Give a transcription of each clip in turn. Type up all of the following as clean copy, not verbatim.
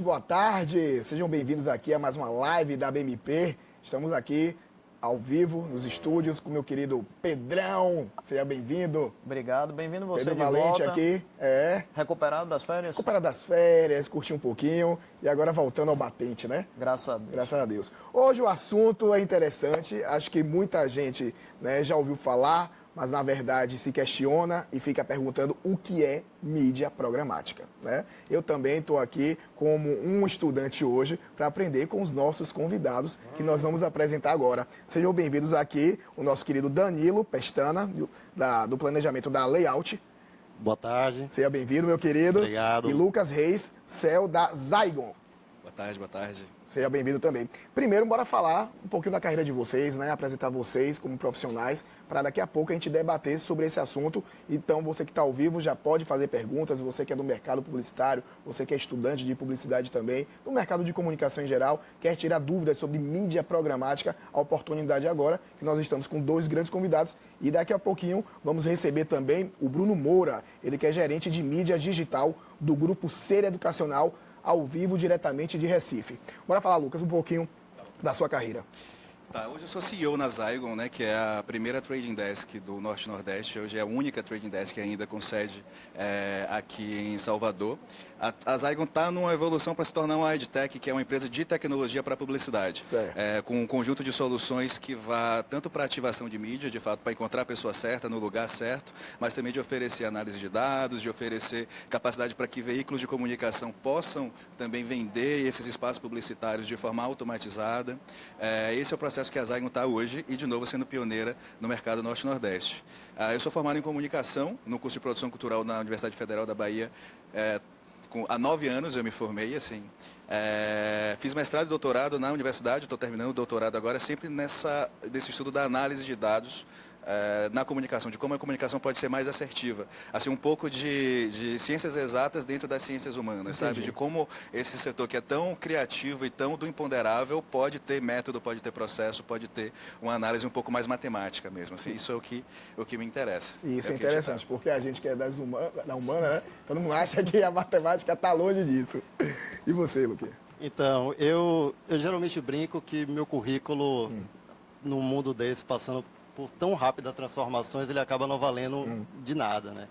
boa tarde. Sejam bem-vindos aqui a mais uma live da BMP. Estamos aqui ao vivo nos estúdios com meu querido Pedrão. Seja bem-vindo. Obrigado, bem-vindo você Pedro de Valente volta. Aqui. Recuperado das férias? Recuperado das férias, curti um pouquinho e agora voltando ao batente, né? Graças a Deus. Graças a Deus. Hoje o assunto é interessante, acho que muita gente, né, já ouviu falar, mas na verdade se questiona e fica perguntando o que é mídia programática, né? Eu também estou aqui como um estudante hoje para aprender com os nossos convidados que nós vamos apresentar agora. Sejam bem-vindos aqui o nosso querido Danilo Pestana, do planejamento da Layout. Boa tarde. Seja bem-vindo, meu querido. Obrigado. E Lucas Reis, CEO da Zygon. Boa tarde. Seja bem-vindo também. Primeiro, bora falar um pouquinho da carreira de vocês, né? Apresentar vocês como profissionais, para daqui a pouco a gente debater sobre esse assunto. Então, você que está ao vivo já pode fazer perguntas, você que é do mercado publicitário, você que é estudante de publicidade também, do mercado de comunicação em geral, quer tirar dúvidas sobre mídia programática, a oportunidade agora, que nós estamos com dois grandes convidados. E daqui a pouquinho vamos receber também o Bruno Moura, ele que é gerente de mídia digital do grupo Ser Educacional, ao vivo, diretamente de Recife. Bora falar, Lucas, um pouquinho da sua carreira. Tá, hoje eu sou CEO na Zygon, né, que é a primeira trading desk do Norte e Nordeste. Hoje é a única trading desk ainda com sede aqui em Salvador. A Zygon está numa evolução para se tornar uma EdTech, que é uma empresa de tecnologia para publicidade, com um conjunto de soluções que vá tanto para ativação de mídia, de fato, para encontrar a pessoa certa no lugar certo, mas também de oferecer análise de dados, de oferecer capacidade para que veículos de comunicação possam também vender esses espaços publicitários de forma automatizada. Esse é o processo que a Zygon está hoje e, de novo, sendo pioneira no mercado Norte e Nordeste. Eu sou formado em comunicação no curso de produção cultural na Universidade Federal da Bahia. Há 9 anos eu me formei, assim. Fiz mestrado e doutorado na universidade, estou terminando o doutorado agora, sempre nesse estudo da análise de dados na comunicação, de como a comunicação pode ser mais assertiva. Assim, um pouco de ciências exatas dentro das ciências humanas, sabe? De como esse setor que é tão criativo e tão do imponderável pode ter método, pode ter processo, pode ter uma análise um pouco mais matemática mesmo. Assim, isso é o que me interessa. E isso é interessante, porque a gente que é da humana, né? Todo mundo acha que a matemática está longe disso. E você, Luque? Então, eu geralmente brinco que meu currículo, num mundo desse, passando por tão rápidas transformações, ele acaba não valendo de nada, né?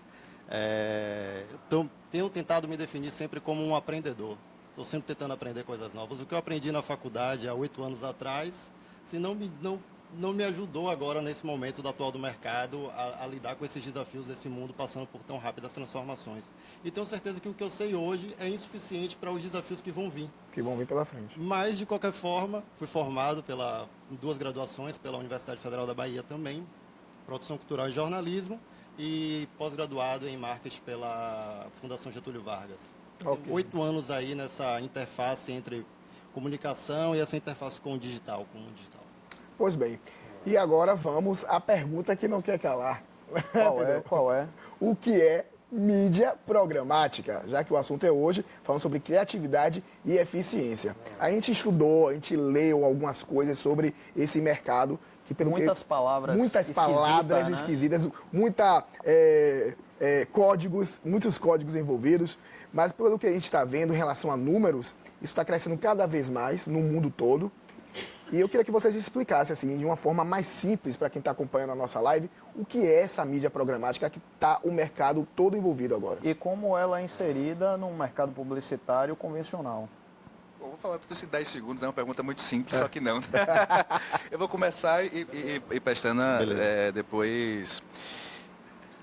Então, tenho tentado me definir sempre como um aprendedor. Estou sempre tentando aprender coisas novas. O que eu aprendi na faculdade há 8 anos atrás, se não me ajudou agora, nesse momento atual do mercado, a lidar com esses desafios desse mundo passando por tão rápidas transformações. E tenho certeza que o que eu sei hoje é insuficiente para os desafios que vão vir. Que vão vir pela frente. Mas, de qualquer forma, fui formado em 2 graduações pela Universidade Federal da Bahia também, produção cultural e jornalismo, e pós-graduado em marketing pela Fundação Getúlio Vargas. Okay. 8 anos aí nessa interface entre comunicação e essa interface com o digital. Pois bem, e agora vamos à pergunta que não quer calar. Qual é? O que é mídia programática? Já que o assunto é hoje, falando sobre criatividade e eficiência. A gente estudou, a gente leu algumas coisas sobre esse mercado. Que muitas palavras esquisitas, muitos códigos envolvidos. Mas pelo que a gente está vendo em relação a números, isso está crescendo cada vez mais no mundo todo. E eu queria que vocês explicassem, assim, de uma forma mais simples para quem está acompanhando a nossa live, o que é essa mídia programática que está o mercado todo envolvido agora. E como ela é inserida no mercado publicitário convencional. Eu vou falar tudo isso em 10 segundos, é uma pergunta muito simples, só que não. Eu vou começar e Pestana depois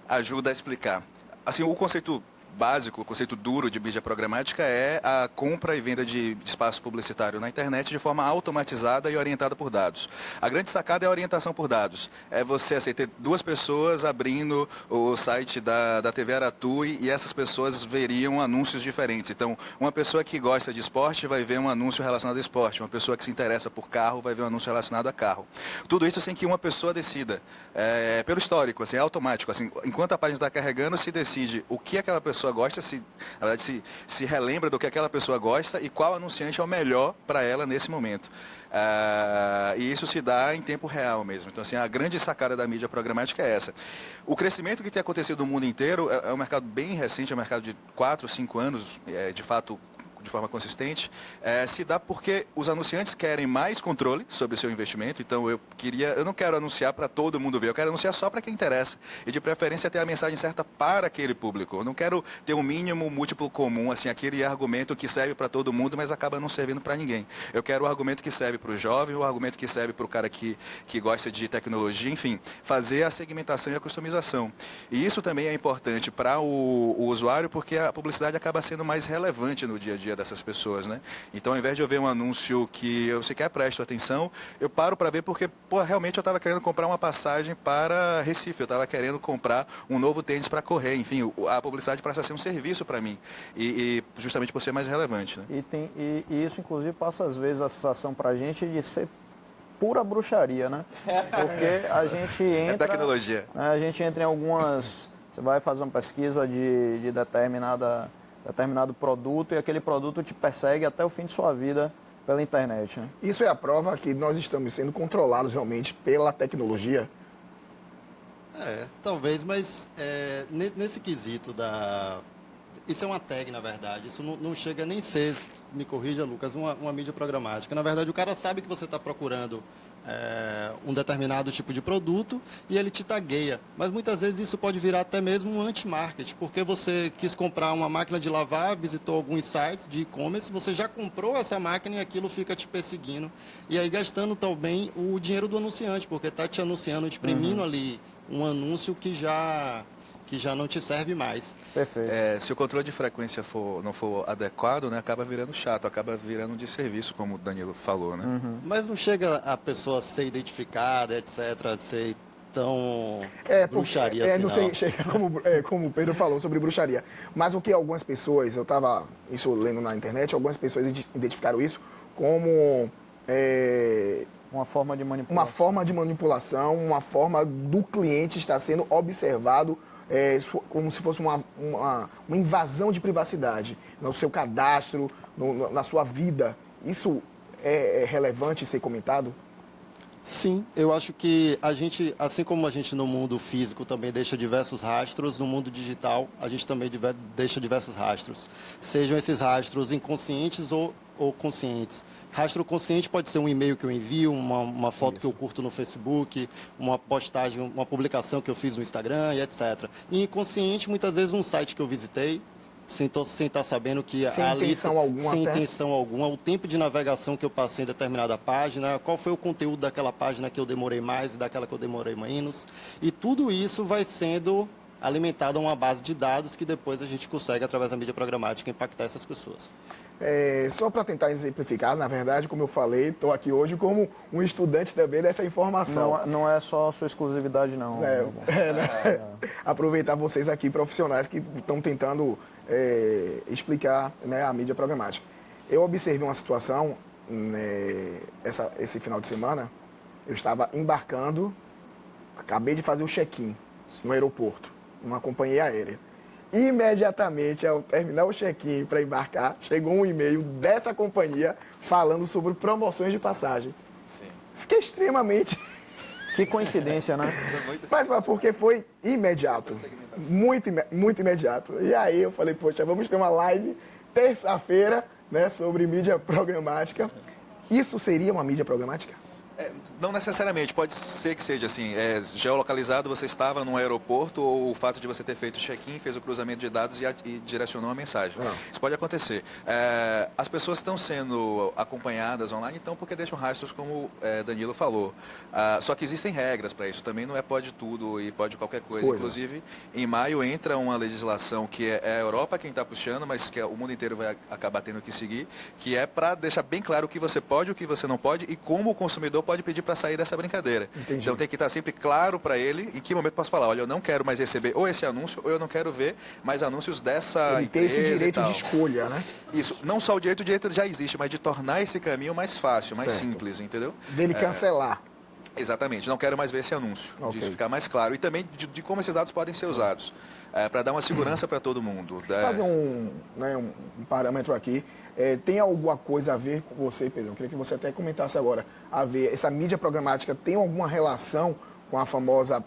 ajuda a explicar. Assim, o conceito básico, o conceito duro de mídia programática é a compra e venda de espaço publicitário na internet de forma automatizada e orientada por dados. A grande sacada é a orientação por dados. É você assim, ter 2 pessoas abrindo o site da TV Aratu e essas pessoas veriam anúncios diferentes. Então, uma pessoa que gosta de esporte vai ver um anúncio relacionado a esporte. Uma pessoa que se interessa por carro vai ver um anúncio relacionado a carro. Tudo isso sem que uma pessoa decida. Pelo histórico, assim, é automático. Assim, enquanto a página está carregando, se decide o que aquela pessoa gosta, na verdade, se relembra do que aquela pessoa gosta e qual anunciante é o melhor para ela nesse momento. E isso se dá em tempo real mesmo. Então, assim, a grande sacada da mídia programática é essa. O crescimento que tem acontecido no mundo inteiro é um mercado bem recente, é um mercado de 4, 5 anos, de fato, de forma consistente, se dá porque os anunciantes querem mais controle sobre o seu investimento. Então eu não quero anunciar para todo mundo ver, eu quero anunciar só para quem interessa. E de preferência ter a mensagem certa para aquele público. Eu não quero ter um mínimo múltiplo comum, assim, aquele argumento que serve para todo mundo, mas acaba não servindo para ninguém. Eu quero o argumento que serve para o jovem, o argumento que serve para o cara que gosta de tecnologia, enfim, fazer a segmentação e a customização. E isso também é importante para o usuário, porque a publicidade acaba sendo mais relevante no dia a dia dessas pessoas, né? Então, ao invés de eu ver um anúncio que eu sequer presto atenção, eu paro para ver porque, realmente eu estava querendo comprar uma passagem para Recife, eu estava querendo comprar um novo tênis para correr, enfim, a publicidade passa a ser um serviço para mim, e justamente por ser mais relevante, né? E isso, inclusive, passa às vezes a sensação para a gente de ser pura bruxaria, né? Porque a gente entra... É tecnologia. Né, a gente entra em algumas... Você vai fazer uma pesquisa de determinado produto e aquele produto te persegue até o fim de sua vida pela internet, né? Isso é a prova que nós estamos sendo controlados realmente pela tecnologia. Talvez, mas nesse quesito Isso é uma tag, na verdade. Isso não chega nem a ser, me corrija, Lucas, uma mídia programática. Na verdade, o cara sabe que você está procurando um determinado tipo de produto e ele te tagueia. Mas muitas vezes isso pode virar até mesmo um anti-market, porque você quis comprar uma máquina de lavar, visitou alguns sites de e-commerce, você já comprou essa máquina e aquilo fica te perseguindo. E aí gastando também o dinheiro do anunciante, porque está te anunciando, te imprimindo ali um anúncio que já não te serve mais. Perfeito. Se o controle de frequência não for adequado, né, acaba virando chato, acaba virando de serviço, como o Danilo falou, né? Mas não chega a pessoa ser identificada, etc., ser tão bruxaria assim, não sei, chega como o Pedro falou sobre bruxaria. Mas o que algumas pessoas, eu estava isso lendo na internet, algumas pessoas identificaram isso como... Uma forma de manipulação. Uma forma de manipulação, uma forma do cliente estar sendo observado como se fosse uma invasão de privacidade no seu cadastro, na sua vida. Isso é relevante ser comentado? Sim, eu acho que a gente, assim como a gente no mundo físico também deixa diversos rastros, no mundo digital a gente também deixa diversos rastros. Sejam esses rastros inconscientes ou conscientes. Rastro consciente pode ser um e-mail que eu envio, uma foto que eu curto no Facebook, uma postagem, uma publicação que eu fiz no Instagram e etc. E inconsciente, muitas vezes, um site que eu visitei, sem estar sabendo que sem intenção alguma, o tempo de navegação que eu passei em determinada página, qual foi o conteúdo daquela página que eu demorei mais e daquela que eu demorei menos. E tudo isso vai sendo alimentado a uma base de dados que depois a gente consegue, através da mídia programática, impactar essas pessoas. Só para tentar exemplificar, na verdade, como eu falei, estou aqui hoje como um estudante também dessa informação. Não é só a sua exclusividade, não. Aproveitar vocês aqui, profissionais que estão tentando explicar, né, a mídia programática. Eu observei uma situação, esse final de semana, eu estava embarcando, acabei de fazer o check-in no aeroporto, numa companhia aérea. Imediatamente, ao terminar o check-in para embarcar, chegou um e-mail dessa companhia falando sobre promoções de passagem. Sim. Fiquei extremamente... Que coincidência, né? Mas porque foi imediato. Muito imediato. E aí eu falei, poxa, vamos ter uma live terça-feira, né, sobre mídia programática. Isso seria uma mídia programática? Não necessariamente, pode ser que seja assim, geolocalizado, você estava num aeroporto ou o fato de você ter feito o check-in, fez o cruzamento de dados e direcionou a mensagem. Isso pode acontecer. As pessoas estão sendo acompanhadas online, então, porque deixam rastros, como Danilo falou. Só que existem regras para isso, também não pode tudo e pode qualquer coisa. Inclusive, em maio entra uma legislação que é a Europa quem está puxando, mas que o mundo inteiro vai acabar tendo que seguir, que é para deixar bem claro o que você pode, o que você não pode e como o consumidor pode pedir para sair dessa brincadeira. Entendi. Então tem que estar sempre claro para ele em que momento posso falar, olha, eu não quero mais receber ou esse anúncio ou eu não quero ver mais anúncios dessa empresa. Ele tem esse direito de tal. Escolha, né? Isso, não só o direito já existe, mas de tornar esse caminho mais fácil, mais simples, entendeu? Dele cancelar. Exatamente, não quero mais ver esse anúncio, disso ficar mais claro. E também de como esses dados podem ser usados, para dar uma segurança para todo mundo. Fazer um parâmetro aqui. Tem alguma coisa a ver com você, Pedro? Eu queria que você até comentasse agora. Essa mídia programática tem alguma relação com a famosa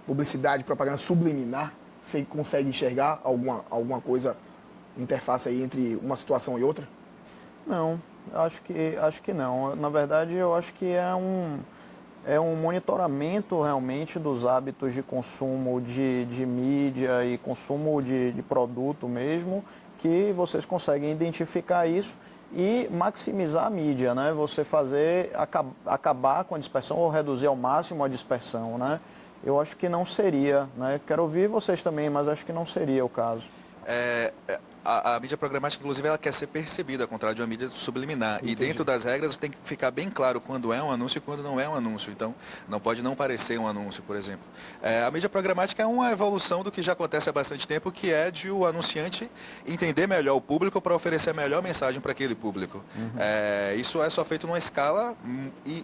publicidade, propaganda subliminar? Você consegue enxergar alguma coisa interface aí entre uma situação e outra? Não, acho que não. Na verdade, eu acho que é um monitoramento realmente dos hábitos de consumo de mídia e consumo de produto mesmo, que vocês conseguem identificar isso e maximizar a mídia, né? Você acabar com a dispersão ou reduzir ao máximo a dispersão, né? Eu acho que não seria, né? Quero ouvir vocês também, mas acho que não seria o caso. A mídia programática, inclusive, ela quer ser percebida, ao contrário de uma mídia subliminar. Entendi. E dentro das regras tem que ficar bem claro quando é um anúncio e quando não é um anúncio. Então, não pode não parecer um anúncio, por exemplo. A mídia programática é uma evolução do que já acontece há bastante tempo, que é de o anunciante entender melhor o público para oferecer a melhor mensagem para aquele público. Isso é só feito numa escala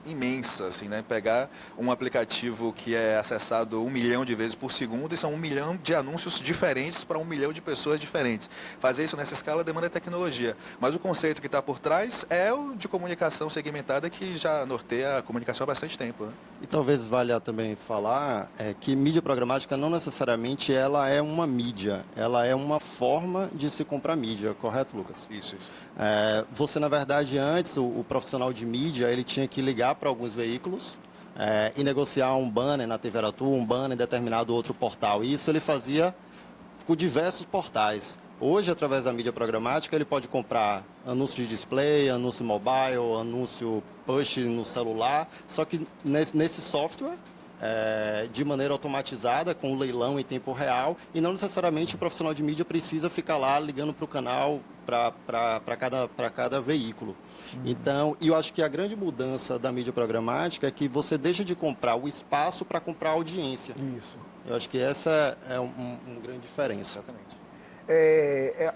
imensa, assim, né? Pegar um aplicativo que é acessado 1 milhão de vezes por segundo e são 1 milhão de anúncios diferentes para 1 milhão de pessoas diferentes. Fazer isso nessa escala demanda tecnologia, mas o conceito que está por trás é o de comunicação segmentada, que já norteia a comunicação há bastante tempo, né? E talvez valha também falar que mídia programática não necessariamente ela é uma mídia, ela é uma forma de se comprar mídia, correto, Lucas? Isso. Você, na verdade, antes, o profissional de mídia, ele tinha que ligar para alguns veículos e negociar um banner na TV Aratu, um banner em determinado outro portal. E isso ele fazia com diversos portais. Hoje, através da mídia programática, ele pode comprar anúncio de display, anúncio mobile, anúncio push no celular, só que nesse software, de maneira automatizada, com o leilão em tempo real, e não necessariamente o profissional de mídia precisa ficar lá ligando para o canal para cada veículo. Então, eu acho que a grande mudança da mídia programática é que você deixa de comprar o espaço para comprar a audiência. Isso. Eu acho que essa é uma grande diferença. Exatamente.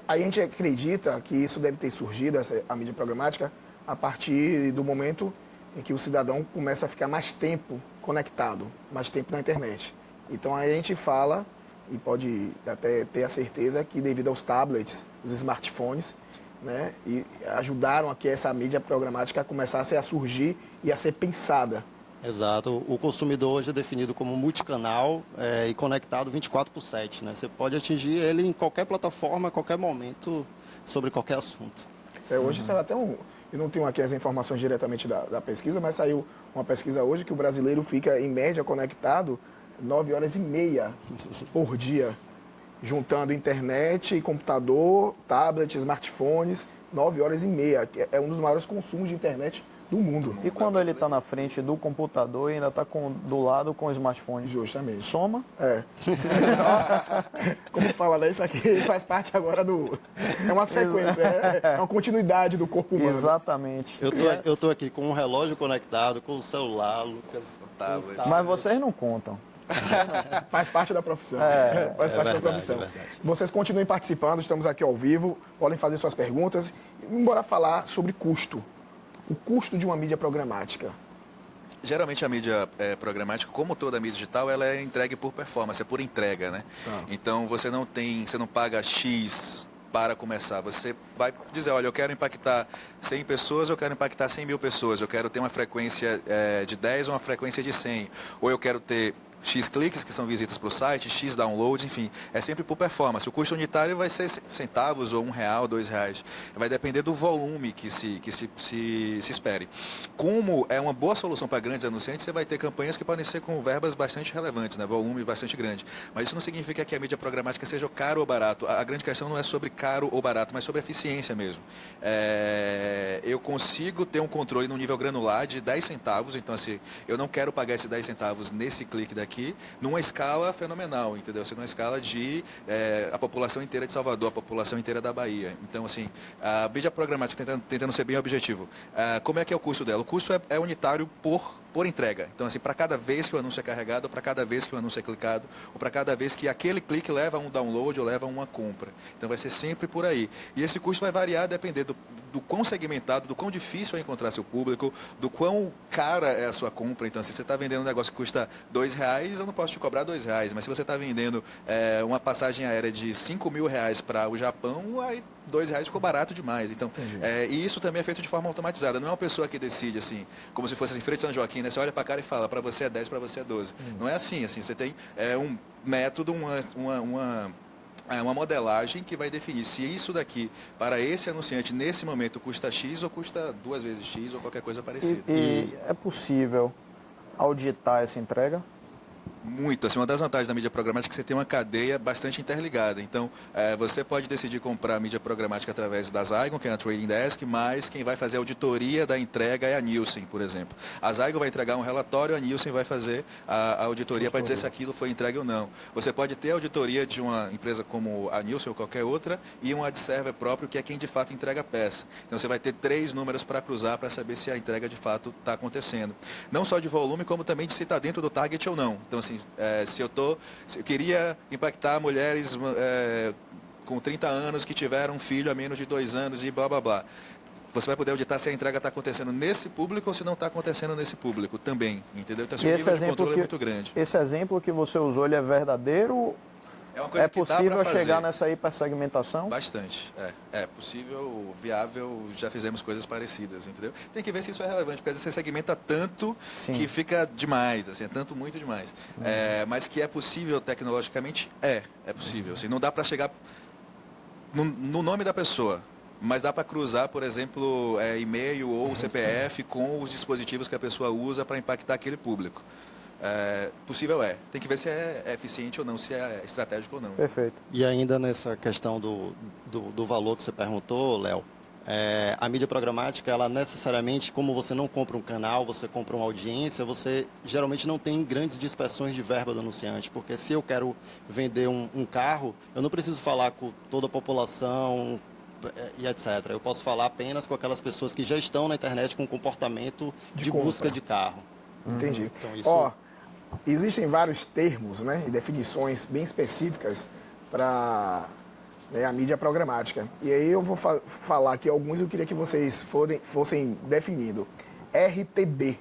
A gente acredita que isso deve ter surgido, a mídia programática, a partir do momento em que o cidadão começa a ficar mais tempo conectado, mais tempo na internet. Então a gente fala, e pode até ter a certeza, que devido aos tablets, os smartphones, né, e ajudaram a que essa mídia programática começasse a surgir e a ser pensada. Exato. O consumidor hoje é definido como multicanal e conectado 24/7, né? Você pode atingir ele em qualquer plataforma, a qualquer momento, sobre qualquer assunto. Hoje saiu até eu não tenho aqui as informações diretamente da pesquisa, mas saiu uma pesquisa hoje que o brasileiro fica, em média, conectado 9 horas e meia por dia, juntando internet, computador, tablet, smartphones, 9 horas e meia. É um dos maiores consumos de internet do mundo. E quando ele está na frente do computador e ainda está do lado com o smartphone? Justamente. Soma? Como fala, né? Isso aqui faz parte agora é uma sequência, é uma continuidade do corpo humano. Exatamente. Eu tô aqui com um relógio conectado, com o celular, Lucas. Mas vocês não contam. Faz parte da profissão. Faz parte da profissão. Vocês continuem participando, estamos aqui ao vivo, podem fazer suas perguntas. Bora falar sobre custo. O custo de uma mídia programática. Geralmente a mídia programática, como toda mídia digital, ela é entregue por performance, é por entrega, né? Então você não paga X para começar. Você vai dizer, olha, eu quero impactar 100 pessoas, eu quero impactar 100 mil pessoas, eu quero ter uma frequência de 10 ou uma frequência de 100, ou eu quero ter X cliques, que são visitas para o site, X downloads, enfim, é sempre por performance. O custo unitário vai ser centavos, ou R$1, R$2. Vai depender do volume que se espere. Como é uma boa solução para grandes anunciantes, você vai ter campanhas que podem ser com verbas bastante relevantes, né? Volume bastante grande. Mas isso não significa que a mídia programática seja caro ou barato. A grande questão não é sobre caro ou barato, mas sobre eficiência mesmo. Eu consigo ter um controle no nível granular de 10 centavos, então assim, eu não quero pagar esses 10 centavos nesse clique daqui, numa escala fenomenal, entendeu? Numa escala de a população inteira de Salvador, a população inteira da Bahia. Então, assim, a mídia programática, tentando ser bem objetivo, como é que é o custo dela? O custo é unitário por entrega. Então, assim, para cada vez que o anúncio é carregado, ou para cada vez que o anúncio é clicado, ou para cada vez que aquele clique leva a um download ou leva a uma compra. Então, vai ser sempre por aí. E esse custo vai variar a depender do quão segmentado, do quão difícil é encontrar seu público, do quão cara é a sua compra. Então, se você está vendendo um negócio que custa R$2, eu não posso te cobrar R$2. Mas se você está vendendo uma passagem aérea de R$5.000 para o Japão, aí R$2 ficou barato demais. Então, e isso também é feito de forma automatizada. Não é uma pessoa que decide assim, como se fosse assim, Freire de São Joaquim, né? Você olha para a cara e fala, para você é 10, para você é 12. Não é assim, você tem um método, É uma modelagem que vai definir se isso daqui, para esse anunciante, nesse momento, custa X ou custa 2 vezes X ou qualquer coisa parecida. E é possível auditar essa entrega? Muito. Assim, uma das vantagens da mídia programática é que você tem uma cadeia bastante interligada. Então, você pode decidir comprar a mídia programática através da Zygon, que é a Trading Desk, mas quem vai fazer a auditoria da entrega é a Nielsen, por exemplo. A Zygon vai entregar um relatório, a Nielsen vai fazer a auditoria para dizer se aquilo foi entregue ou não. Você pode ter a auditoria de uma empresa como a Nielsen ou qualquer outra e um ad server próprio, que é quem de fato entrega a peça. Então, você vai ter 3 números para cruzar para saber se a entrega de fato está acontecendo. Não só de volume, como também de se está dentro do target ou não. Então, assim, se eu queria impactar mulheres com 30 anos que tiveram um filho há menos de 2 anos e blá, blá, blá. Você vai poder auditar se a entrega está acontecendo nesse público ou se não está acontecendo nesse público também, entendeu? Então, o nível de controle é muito grande. Esse exemplo que você usou, ele é verdadeiro? É uma coisa que possível chegar nessa hipersegmentação? Bastante. É possível, viável, já fizemos coisas parecidas, entendeu? Tem que ver se isso é relevante, porque às vezes você segmenta tanto que fica demais, assim, é tanto muito demais. Mas que é possível tecnologicamente, é possível. Assim, não dá para chegar no nome da pessoa, mas dá para cruzar, por exemplo, e-mail ou CPF com os dispositivos que a pessoa usa para impactar aquele público. Possível é. Tem que ver se é eficiente ou não, se é estratégico ou não. Perfeito. E ainda nessa questão do valor que você perguntou, Léo, a mídia programática, ela necessariamente, como você não compra um canal, você compra uma audiência, você geralmente não tem grandes dispersões de verba do anunciante, porque se eu quero vender um carro, eu não preciso falar com toda a população e etc. Eu posso falar apenas com aquelas pessoas que já estão na internet com comportamento de busca de carro. Entendi. Então, isso... Existem vários termos, né, e definições bem específicas para a mídia programática. E aí eu vou falar aqui alguns, eu queria que vocês fossem definindo. RTB.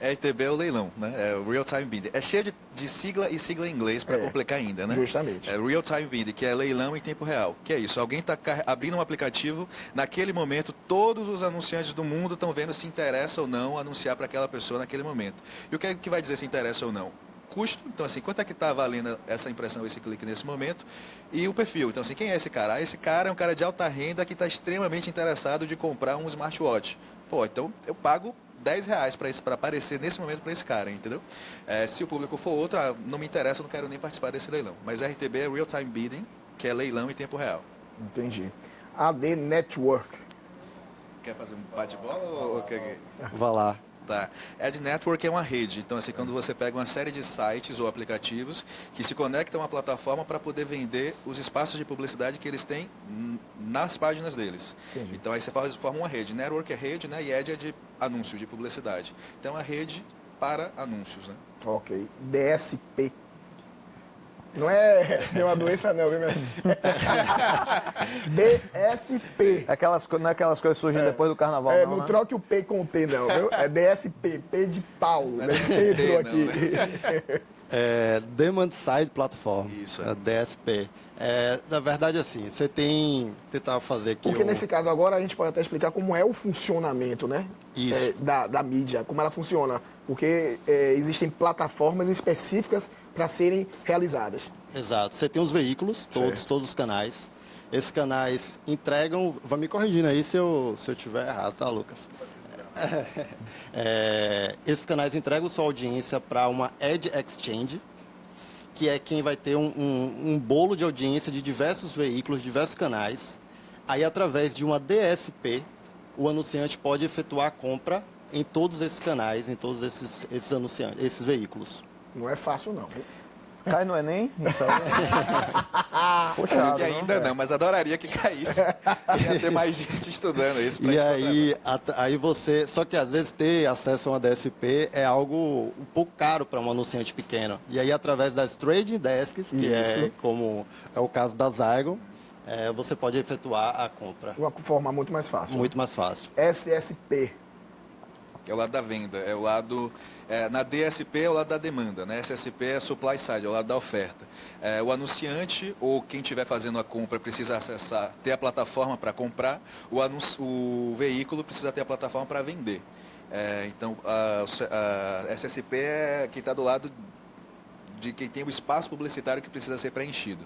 RTB é o leilão, né? É o Real Time Bidding. É cheio de sigla e sigla em inglês para complicar ainda, né? Justamente. É Real Time Bidding, que é leilão em tempo real. Que é isso? Alguém está abrindo um aplicativo, naquele momento todos os anunciantes do mundo estão vendo se interessa ou não anunciar para aquela pessoa naquele momento. E o que é que vai dizer se interessa ou não? Custo, então assim, quanto é que está valendo essa impressão, esse clique nesse momento, e o perfil. Então assim, quem é esse cara? Esse cara é um cara de alta renda que está extremamente interessado de comprar um smartwatch. Pô, então eu pago R$10 para aparecer nesse momento para esse cara, entendeu? Se o público for outro, não me interessa, eu não quero nem participar desse leilão. Mas RTB é Real Time Bidding, que é leilão em tempo real. Entendi. AD Network. Quer fazer um bate-bola ou quer... Vá lá. Tá. Ad Network é uma rede. Então, assim, quando você pega uma série de sites ou aplicativos que se conectam à plataforma para poder vender os espaços de publicidade que eles têm nas páginas deles. Entendi. Então, aí você forma uma rede. Network é rede, né? E Ad é de anúncio, de publicidade. Então, é uma rede para anúncios, né? Ok. DSP. Não é uma doença não, viu, meu? DSP. Não é aquelas coisas que surgem depois do carnaval, Não né? troque o P com o P, não, viu? É DSP, P de Paulo, né? Você entrou aqui. Demand Side Platform. Isso. DSP. Na verdade, assim, você tem... Tentar fazer aqui... Porque nesse caso agora a gente pode até explicar como é o funcionamento, né? Isso. Da mídia, como ela funciona. Porque existem plataformas específicas para serem realizadas. Exato. Você tem os veículos, todos os canais. Esses canais entregam... Vai me corrigindo aí se eu estiver errado, tá, Lucas? Esses canais entregam sua audiência para uma Ad Exchange, que é quem vai ter um bolo de audiência de diversos veículos, diversos canais. Aí, através de uma DSP, o anunciante pode efetuar a compra em todos esses canais, em todos esses anunciantes, esses veículos. Não é fácil, não. Cai no Enem? Isso aí. Puxado, Acho que ainda não, mas adoraria que caísse. Ia ter mais gente estudando isso. E aí você... Só que às vezes ter acesso a uma DSP é algo um pouco caro para um anunciante pequeno. E aí, através das Trading Desks, que é como é o caso da Zygon, você pode efetuar a compra. De uma forma muito mais fácil. Muito mais fácil. SSP. É o lado da venda, é o lado... na DSP é o lado da demanda, né? SSP é supply side, é o lado da oferta. O anunciante ou quem estiver fazendo a compra precisa acessar, ter a plataforma para comprar, o veículo precisa ter a plataforma para vender. Então, a SSP é quem está do lado de quem tem o espaço publicitário que precisa ser preenchido.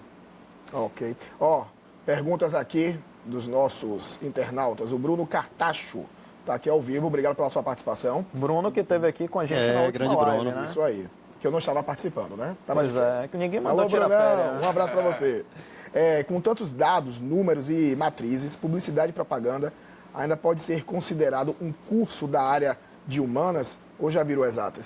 Ok. Ó, perguntas aqui dos nossos internautas. O Bruno Cartacho está aqui ao vivo. Obrigado pela sua participação. Bruno que esteve aqui com a gente na última grande live, Bruno. né? Isso aí. Que eu não estava participando, né? Tava Pois de férias. é, que ninguém mandou Alô, tirar Brunão, férias. um abraço para você. Com tantos dados, números e matrizes, publicidade e propaganda ainda pode ser considerado um curso da área de humanas ou já virou exatas?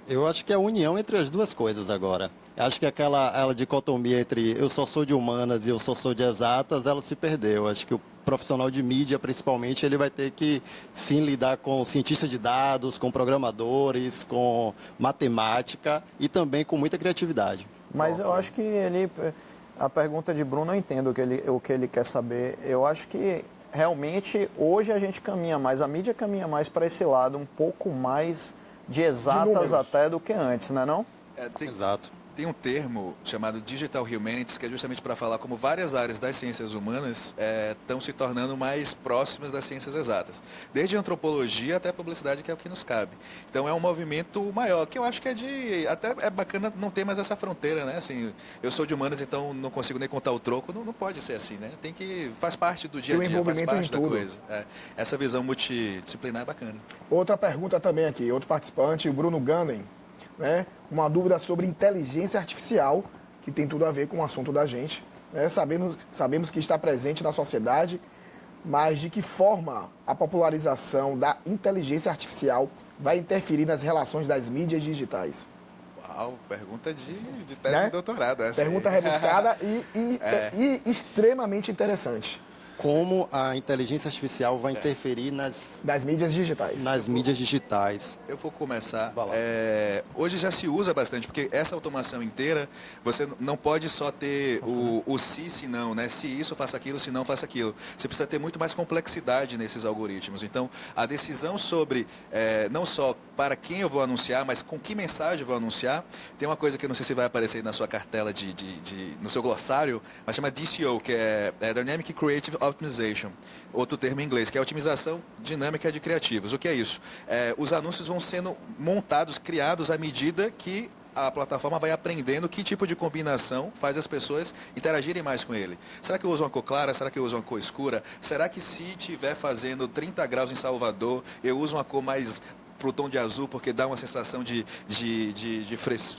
Eu acho que é a união entre as duas coisas agora. Acho que aquela dicotomia entre eu só sou de humanas e eu só sou de exatas, ela se perdeu. Acho que o profissional de mídia, principalmente, ele vai ter que sim lidar com cientistas de dados, com programadores, com matemática e também com muita criatividade. Mas eu acho que a pergunta de Bruno, eu entendo o que ele quer saber. Eu acho que realmente hoje a gente caminha mais, a mídia caminha mais para esse lado, um pouco mais de exatas até do que antes, né não? Exato. Tem um termo chamado Digital Humanities, que é justamente para falar como várias áreas das ciências humanas estão se tornando mais próximas das ciências exatas. Desde a antropologia até a publicidade, que é o que nos cabe. Então é um movimento maior, que eu acho que até é bacana não ter mais essa fronteira, né? Assim, eu sou de humanas, então não consigo nem contar o troco. Não pode ser assim, né? Faz parte do dia a dia, faz parte da coisa. Essa visão multidisciplinar é bacana. Outra pergunta também aqui, outro participante, o Bruno Gannen, né? Uma dúvida sobre inteligência artificial, que tem tudo a ver com o assunto da gente. Né? Sabemos que está presente na sociedade, mas de que forma a popularização da inteligência artificial vai interferir nas relações das mídias digitais? Uau, pergunta de tese de doutorado. Essa pergunta aí. rebuscada e extremamente interessante. Como a inteligência artificial vai interferir das mídias digitais. Nas mídias digitais. Eu vou começar. Vai lá. Hoje já se usa bastante, porque essa automação inteira, você não pode só ter o se não, né? Se isso, faça aquilo, se não, faça aquilo. Você precisa ter muito mais complexidade nesses algoritmos. Então, a decisão sobre não só para quem eu vou anunciar, mas com que mensagem eu vou anunciar, tem uma coisa que eu não sei se vai aparecer aí na sua cartela no seu glossário, mas chama DCO, que é Dynamic Creative Optimization, outro termo em inglês, que é a otimização dinâmica de criativos. O que é isso? Os anúncios vão sendo montados, criados à medida que a plataforma vai aprendendo que tipo de combinação faz as pessoas interagirem mais com ele. Será que eu uso uma cor clara? Será que eu uso uma cor escura? Será que se estiver fazendo 30 graus em Salvador, eu uso uma cor mais pro tom de azul, porque dá uma sensação de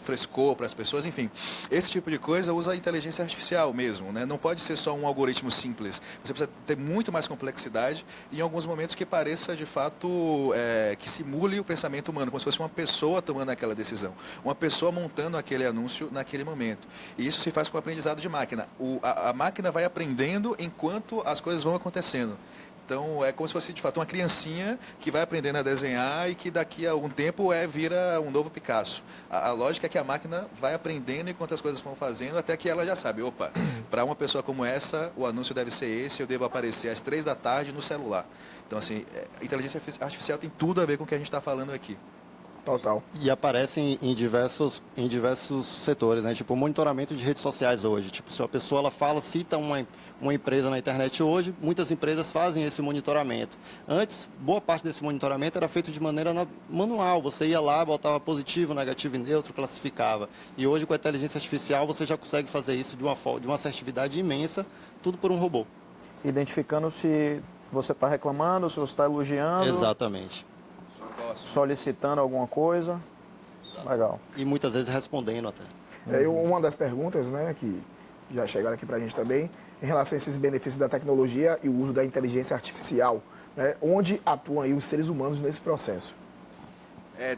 frescor para as pessoas, enfim. Esse tipo de coisa usa a inteligência artificial mesmo, né? Não pode ser só um algoritmo simples. Você precisa ter muito mais complexidade e em alguns momentos que pareça, de fato, que simule o pensamento humano, como se fosse uma pessoa tomando aquela decisão. Uma pessoa montando aquele anúncio naquele momento. E isso se faz com o aprendizado de máquina. A máquina vai aprendendo enquanto as coisas vão acontecendo. Então, é como se fosse, de fato, uma criancinha que vai aprendendo a desenhar e que daqui a algum tempo vira um novo Picasso. A lógica é que a máquina vai aprendendo enquanto as coisas vão fazendo, até que ela já sabe, opa, para uma pessoa como essa, o anúncio deve ser esse, eu devo aparecer às 3 da tarde no celular. Então, assim, a inteligência artificial tem tudo a ver com o que a gente está falando aqui. Total. E aparecem em diversos setores, né? Tipo, monitoramento de redes sociais hoje. Tipo, se uma pessoa cita uma empresa na internet hoje, muitas empresas fazem esse monitoramento. Antes, boa parte desse monitoramento era feito de maneira manual. Você ia lá, botava positivo, negativo e neutro, classificava. E hoje, com a inteligência artificial, você já consegue fazer isso de uma assertividade imensa, tudo por um robô. Identificando se você está reclamando, se você está elogiando. Exatamente. Solicitando alguma coisa. Legal. E muitas vezes respondendo até. Uma das perguntas, né, que já chegaram aqui para a gente também, em relação a esses benefícios da tecnologia e o uso da inteligência artificial, né, onde atuam aí os seres humanos nesse processo?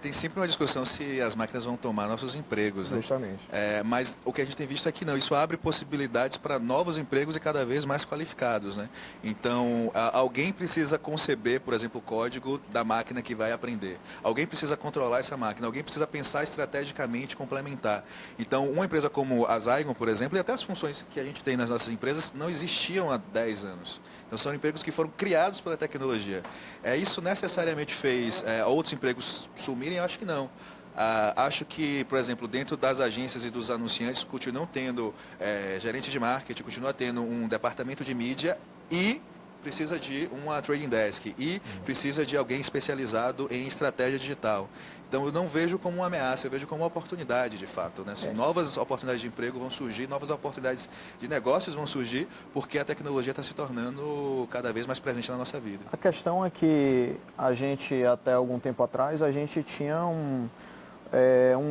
Tem sempre uma discussão se as máquinas vão tomar nossos empregos, né? Justamente. Mas o que a gente tem visto é que não, isso abre possibilidades para novos empregos e cada vez mais qualificados, né? Então, alguém precisa conceber, por exemplo, o código da máquina que vai aprender. Alguém precisa controlar essa máquina, alguém precisa pensar estrategicamente, complementar. Então, uma empresa como a Zygon, por exemplo, e até as funções que a gente tem nas nossas empresas, não existiam há 10 anos. Então, são empregos que foram criados pela tecnologia. Isso necessariamente fez outros empregos sumirem? Eu acho que não. Acho que, por exemplo, dentro das agências e dos anunciantes, continuam tendo gerente de marketing, continua tendo um departamento de mídia e precisa de uma trading desk e precisa de alguém especializado em estratégia digital. Então eu não vejo como uma ameaça, eu vejo como uma oportunidade de fato, né? Novas oportunidades de emprego vão surgir, novas oportunidades de negócios vão surgir, porque a tecnologia está se tornando cada vez mais presente na nossa vida. A questão é que a gente, até algum tempo atrás, a gente tinha um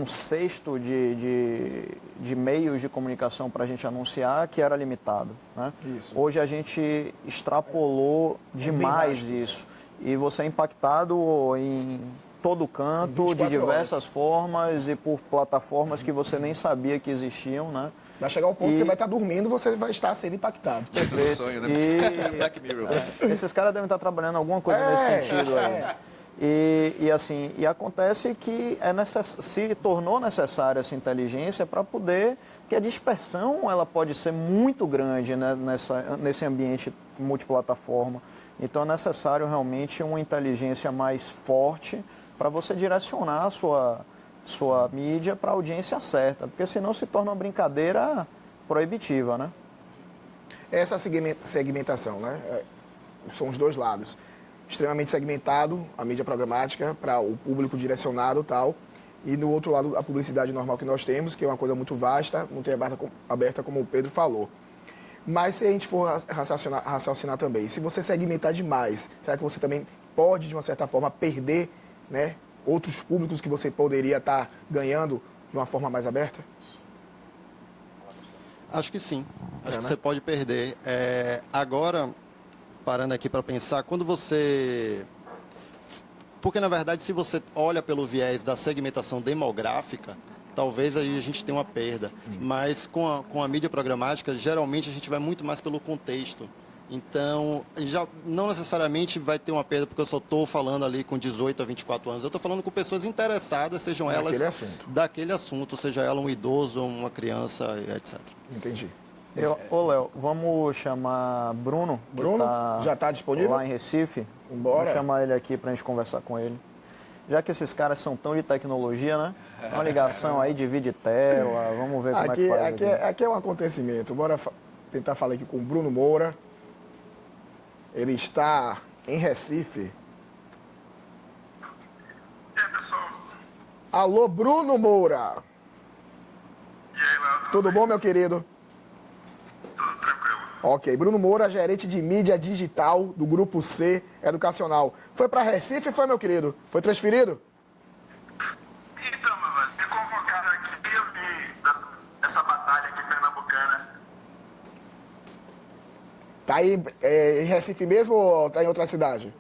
cesto de meios de comunicação para a gente anunciar que era limitado, né? Hoje a gente extrapolou demais isso. E você é impactado em todo canto, de diversas formas e por plataformas que você nem sabia que existiam, né? Vai chegar o ponto que você vai estar dormindo, você vai estar sendo impactado. É sonho, né? Black Mirror. Esses caras devem estar trabalhando alguma coisa nesse sentido aí. E acontece que se tornou necessária essa inteligência para poder, que a dispersão ela pode ser muito grande, né, nesse ambiente multiplataforma. Então é necessário realmente uma inteligência mais forte para você direcionar a sua mídia para a audiência certa, porque senão se torna uma brincadeira proibitiva, né? Essa segmentação, né? São os dois lados. Extremamente segmentado, a mídia programática para o público direcionado e tal. E do outro lado, a publicidade normal que nós temos, que é uma coisa muito vasta, muito aberta como o Pedro falou. Mas se a gente for raciocinar também, se você segmentar demais, será que você também pode, de uma certa forma, perder, né, outros públicos que você poderia estar ganhando de uma forma mais aberta? Acho que sim. Acho que né? você pode perder. Agora, parando aqui para pensar, quando você... Porque, na verdade, se você olha pelo viés da segmentação demográfica, talvez aí a gente tenha uma perda. Mas com a mídia programática, geralmente a gente vai muito mais pelo contexto. Então, já não necessariamente vai ter uma perda porque eu só estou falando ali com 18 a 24 anos. Eu estou falando com pessoas interessadas, sejam elas daquele assunto, seja ela um idoso, uma criança, etc. Entendi. Ô, Léo, vamos chamar Bruno. Bruno, já está disponível? Lá em Recife. Embora. Vamos chamar ele aqui para a gente conversar com ele. Já que esses caras são tão de tecnologia, né? Uma ligação aí, divide tela, vamos ver como é que faz aqui é um acontecimento. Bora tentar falar aqui com o Bruno Moura. Ele está em Recife. Pessoal. Alô, Bruno Moura. E aí, Léo? Tudo bom, meu querido? Tudo tranquilo. Ok, Bruno Moura, gerente de mídia digital do Grupo C Educacional. Foi para Recife, foi, meu querido? Foi transferido? Então, meu velho, me convocaram aqui e eu vi essa batalha aqui pernambucana. Tá aí em Recife mesmo ou tá em outra cidade?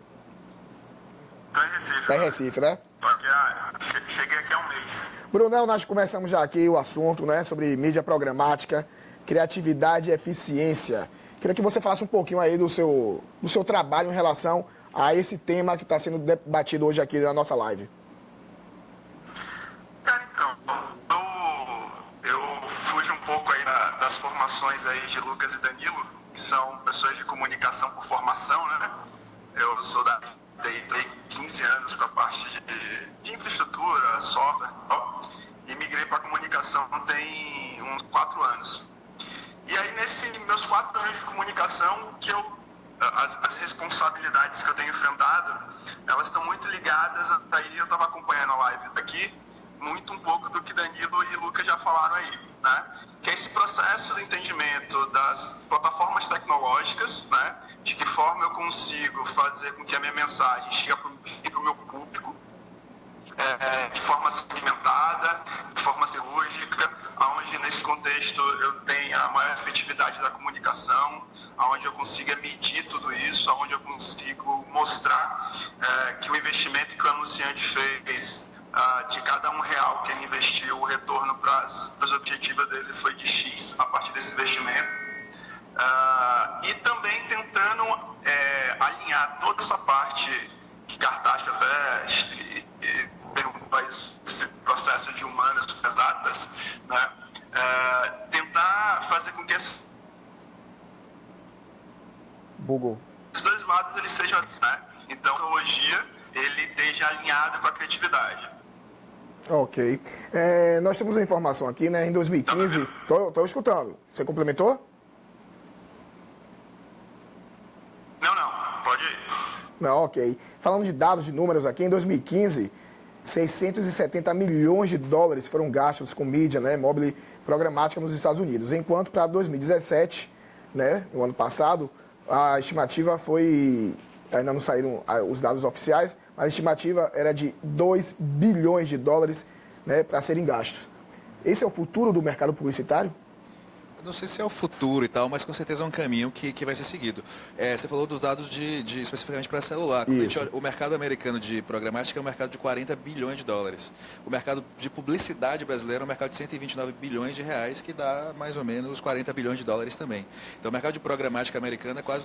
Tô em Recife. Tá em Recife, né? Só que cheguei aqui há um mês. Brunão, nós começamos já aqui o assunto, né, sobre mídia programática, criatividade e eficiência. Queria que você falasse um pouquinho aí do seu trabalho em relação a esse tema que está sendo debatido hoje aqui na nossa live. Cara, então, eu fujo um pouco aí das formações aí de Lucas e Danilo, que são pessoas de comunicação por formação, né? Eu sou da TI, tenho 15 anos com a parte de infraestrutura, software e tal, e migrei para comunicação tem uns 4 anos. E aí, nesses meus 4 anos de comunicação, as responsabilidades que eu tenho enfrentado, elas estão muito ligadas, aí eu estava acompanhando a live daqui, muito um pouco do que Danilo e Lucas já falaram aí, né? Que é esse processo de entendimento das plataformas tecnológicas, né? De que forma eu consigo fazer com que a minha mensagem chegue para o meu público, de forma segmentada, de forma cirúrgica, onde nesse contexto eu tenha a maior efetividade da comunicação, onde eu consiga medir tudo isso, onde eu consigo mostrar que o investimento que o anunciante fez, de cada R$1 que ele investiu, o retorno para os objetivos dele foi de X a partir desse investimento. E também tentando alinhar toda essa parte que Cartacho até perguntou esse processo de humanas exatas, né? Tentar fazer com que Bugou. os dois lados eles sejam, né? Então, a tecnologia ele esteja alinhado com a criatividade. Ok. Nós temos uma informação aqui, né? Em 2015... Tô escutando. Você complementou? Não. Não, ok. Falando de dados, de números aqui, em 2015, 670 milhões de dólares foram gastos com mídia, né, mobile programática nos Estados Unidos. Enquanto para 2017, né, no ano passado, a estimativa foi, ainda não saíram os dados oficiais, mas a estimativa era de 2 bilhões de dólares, né, para serem gastos. Esse é o futuro do mercado publicitário? Não sei se é o futuro e tal, mas com certeza é um caminho que vai ser seguido. Você falou dos dados especificamente para celular. Quando a gente olha, o mercado americano de programática é um mercado de 40 bilhões de dólares. O mercado de publicidade brasileiro é um mercado de 129 bilhões de reais, que dá mais ou menos 40 bilhões de dólares também. Então o mercado de programática americano é quase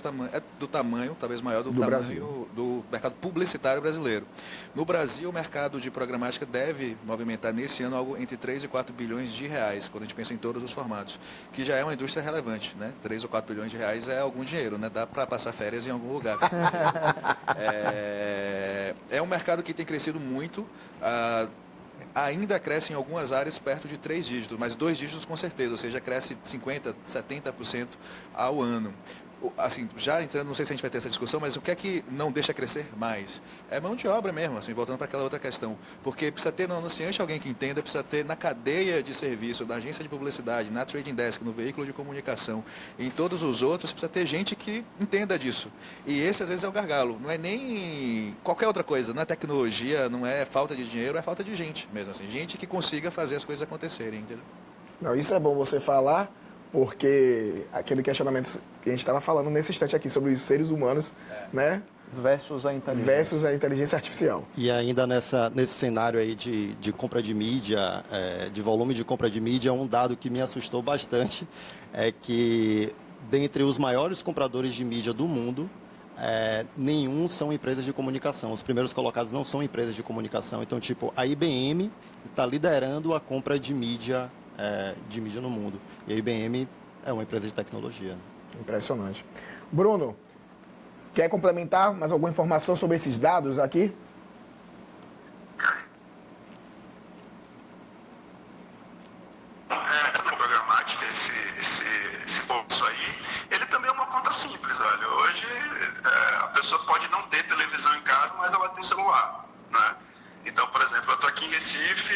do tamanho, talvez maior, do tamanho do mercado publicitário brasileiro. No Brasil, o mercado de programática deve movimentar nesse ano algo entre 3 e 4 bilhões de reais, quando a gente pensa em todos os formatos, que já é uma indústria relevante, né? 3 ou 4 bilhões de reais é algum dinheiro, né? Dá para passar férias em algum lugar. É um mercado que tem crescido muito, ainda cresce em algumas áreas perto de 3 dígitos, mas 2 dígitos com certeza, ou seja, cresce 50%, 70% ao ano. Assim, já entrando, não sei se a gente vai ter essa discussão, mas o que é que não deixa crescer mais? É mão de obra mesmo, assim, voltando para aquela outra questão. Porque precisa ter no anunciante alguém que entenda, precisa ter na cadeia de serviço, da agência de publicidade, na trading desk, no veículo de comunicação, em todos os outros, precisa ter gente que entenda disso. E esse, às vezes, é o gargalo. Não é nem qualquer outra coisa, não é tecnologia, não é falta de dinheiro, é falta de gente mesmo, assim. Gente que consiga fazer as coisas acontecerem, entendeu? Não, isso é bom você falar, porque aquele questionamento que a gente estava falando nesse instante aqui sobre os seres humanos, né? Versus a inteligência artificial. E ainda nesse cenário aí de compra de mídia, de volume de compra de mídia, um dado que me assustou bastante é que, dentre os maiores compradores de mídia do mundo, nenhum são empresas de comunicação. Os primeiros colocados não são empresas de comunicação. Então, tipo, a IBM está liderando a compra de mídia no mundo. E a IBM é uma empresa de tecnologia. Impressionante. Bruno, quer complementar mais alguma informação sobre esses dados aqui? Programática, esse bolso aí, ele também é uma conta simples, olha. Hoje a pessoa pode não ter televisão em casa, mas ela tem celular, né? Então, por exemplo, eu estou aqui em Recife,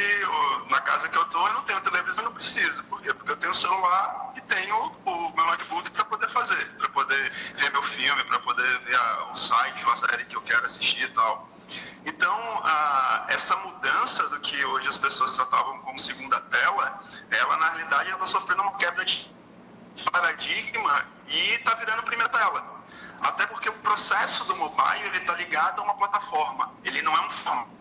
na casa que eu estou, eu não tenho televisão, não preciso. Por quê? Porque eu tenho o celular e tenho o meu notebook para poder fazer, para poder ver meu filme, para poder ver um site, uma série que eu quero assistir e tal. Então, essa mudança do que hoje as pessoas tratavam como segunda tela, ela na realidade está sofrendo uma quebra de paradigma e está virando primeira tela. Até porque o processo do mobile está ligado a uma plataforma, ele não é um formato.